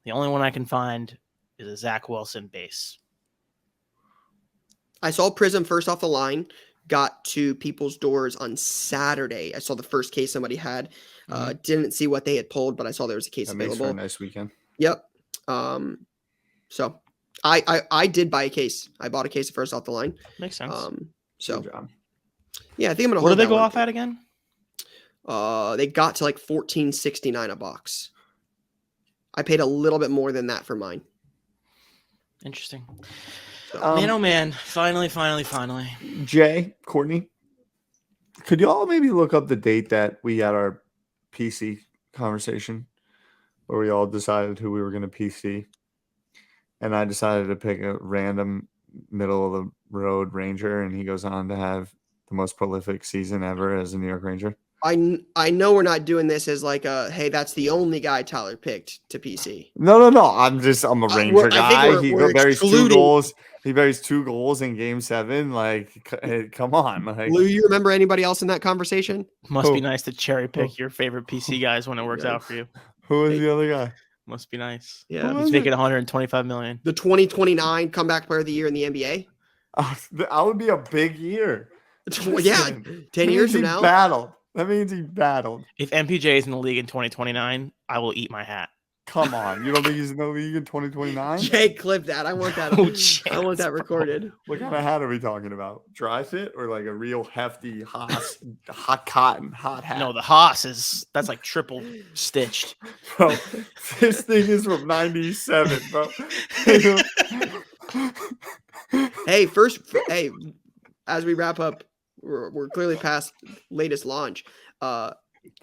[SPEAKER 3] The only one I can find is a Zach Wilson base.
[SPEAKER 1] I saw Prizm first off the line, got to people's doors on Saturday. I saw the first case somebody had. Didn't see what they had pulled, but I saw there was a case available.
[SPEAKER 2] Makes for a nice weekend.
[SPEAKER 1] Yep. So I did buy a case. I bought a case first off the line.
[SPEAKER 3] Makes sense.
[SPEAKER 1] So
[SPEAKER 2] Good job.
[SPEAKER 1] Yeah, I think I'm gonna.
[SPEAKER 3] What did they go off at again?
[SPEAKER 1] They got to like $14.69 a box. I paid a little bit more than that for mine.
[SPEAKER 3] Interesting.
[SPEAKER 1] So,
[SPEAKER 3] Man, oh man! Finally.
[SPEAKER 2] Jay, Courtney, could you all maybe look up the date that we had our PC conversation where we all decided who we were going to PC? And I decided to pick a random middle of the road Ranger, and he goes on to have the most prolific season ever as a New York Ranger.
[SPEAKER 1] I know we're not doing this as like a, hey, that's the only guy Tyler picked to PC.
[SPEAKER 2] No. I'm a Ranger guy. He buries
[SPEAKER 1] excluding-
[SPEAKER 2] 2 goals. He buries 2 goals in Game 7. Like, come on. Like,
[SPEAKER 1] Lou, you remember anybody else in that conversation?
[SPEAKER 3] Must be nice to cherry pick your favorite PC guys when it works out for you.
[SPEAKER 2] Who was the other guy?
[SPEAKER 3] Must be nice.
[SPEAKER 1] Yeah.
[SPEAKER 3] He's making 125 million.
[SPEAKER 1] The 2029 comeback player of the year in the NBA.
[SPEAKER 2] That would be a big year.
[SPEAKER 1] Yeah, 10 years from now.
[SPEAKER 2] That means he battled.
[SPEAKER 3] If MPJ is in the league in 2029, I will eat my hat.
[SPEAKER 2] Come on. You don't think he's in the league in 2029?
[SPEAKER 1] Jay, clip that. I want that. I want that recorded.
[SPEAKER 2] What kind of hat are we talking about? Dry fit or like a real hefty Haas, hot cotton, hot hat?
[SPEAKER 3] No, the Haas that's like triple stitched.
[SPEAKER 2] Bro, this thing is from 97, bro.
[SPEAKER 1] Hey, as we wrap up, we're clearly past latest launch.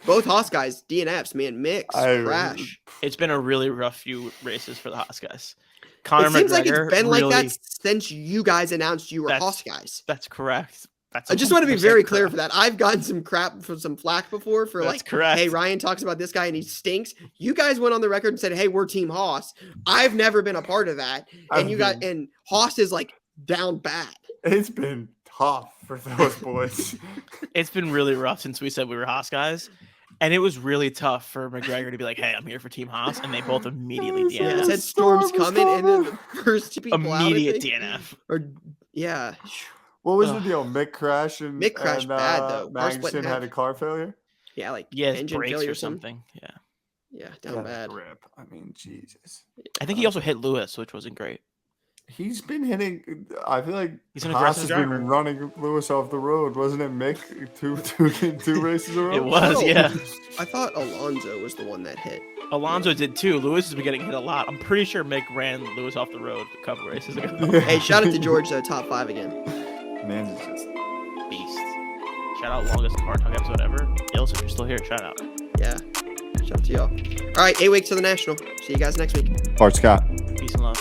[SPEAKER 1] Both Haas guys, DNFs, man, mix, crash.
[SPEAKER 3] It's been a really rough few races for the Haas guys. Conor
[SPEAKER 1] It seems
[SPEAKER 3] McGregor
[SPEAKER 1] like it's been
[SPEAKER 3] really,
[SPEAKER 1] like that since you guys announced you were Haas guys.
[SPEAKER 3] That's correct.
[SPEAKER 1] I just want to be very clear for that. I've gotten some crap for some flack before for
[SPEAKER 3] That's correct.
[SPEAKER 1] Hey, Ryan talks about this guy and he stinks. You guys went on the record and said, hey, we're Team Haas. I've never been a part of that. And and Haas is like down bad.
[SPEAKER 2] It's been tough for those boys.
[SPEAKER 3] It's been really rough since we said we were Haas guys. And it was really tough for McGregor to be like, hey, I'm here for Team Haas. And they both immediately DNF.
[SPEAKER 1] Yeah, it said storm's coming and then the first two people
[SPEAKER 3] immediate DNF.
[SPEAKER 1] Yeah.
[SPEAKER 2] What was the deal? Mick crashed and
[SPEAKER 1] Mick crashed bad though.
[SPEAKER 2] Magnuson had a car failure?
[SPEAKER 1] Yeah, like
[SPEAKER 3] engine
[SPEAKER 1] brakes
[SPEAKER 3] failure or something. Yeah.
[SPEAKER 1] Yeah, down bad.
[SPEAKER 2] Rip. I mean, Jesus.
[SPEAKER 3] I think he also hit Lewis, which wasn't great.
[SPEAKER 2] He's been hitting. I feel like
[SPEAKER 3] he's an
[SPEAKER 2] Haas
[SPEAKER 3] aggressive
[SPEAKER 2] has
[SPEAKER 3] driver.
[SPEAKER 2] been running Lewis off the road, wasn't it, Mick? Two races in a row.
[SPEAKER 3] It was, yeah.
[SPEAKER 1] I thought Alonso was the one that hit.
[SPEAKER 3] Alonso did too. Lewis has been getting hit a lot. I'm pretty sure Mick ran Lewis off the road a couple races ago.
[SPEAKER 1] Hey, shout out to George, top 5 again.
[SPEAKER 2] Man's just
[SPEAKER 3] beast. Shout out longest Car Talk episode ever. Ilse, if you're still here, shout out.
[SPEAKER 1] Yeah. Shout out to y'all. All right, 8 weeks to the National. See you guys next week.
[SPEAKER 2] Bart Scott.
[SPEAKER 3] Peace and love.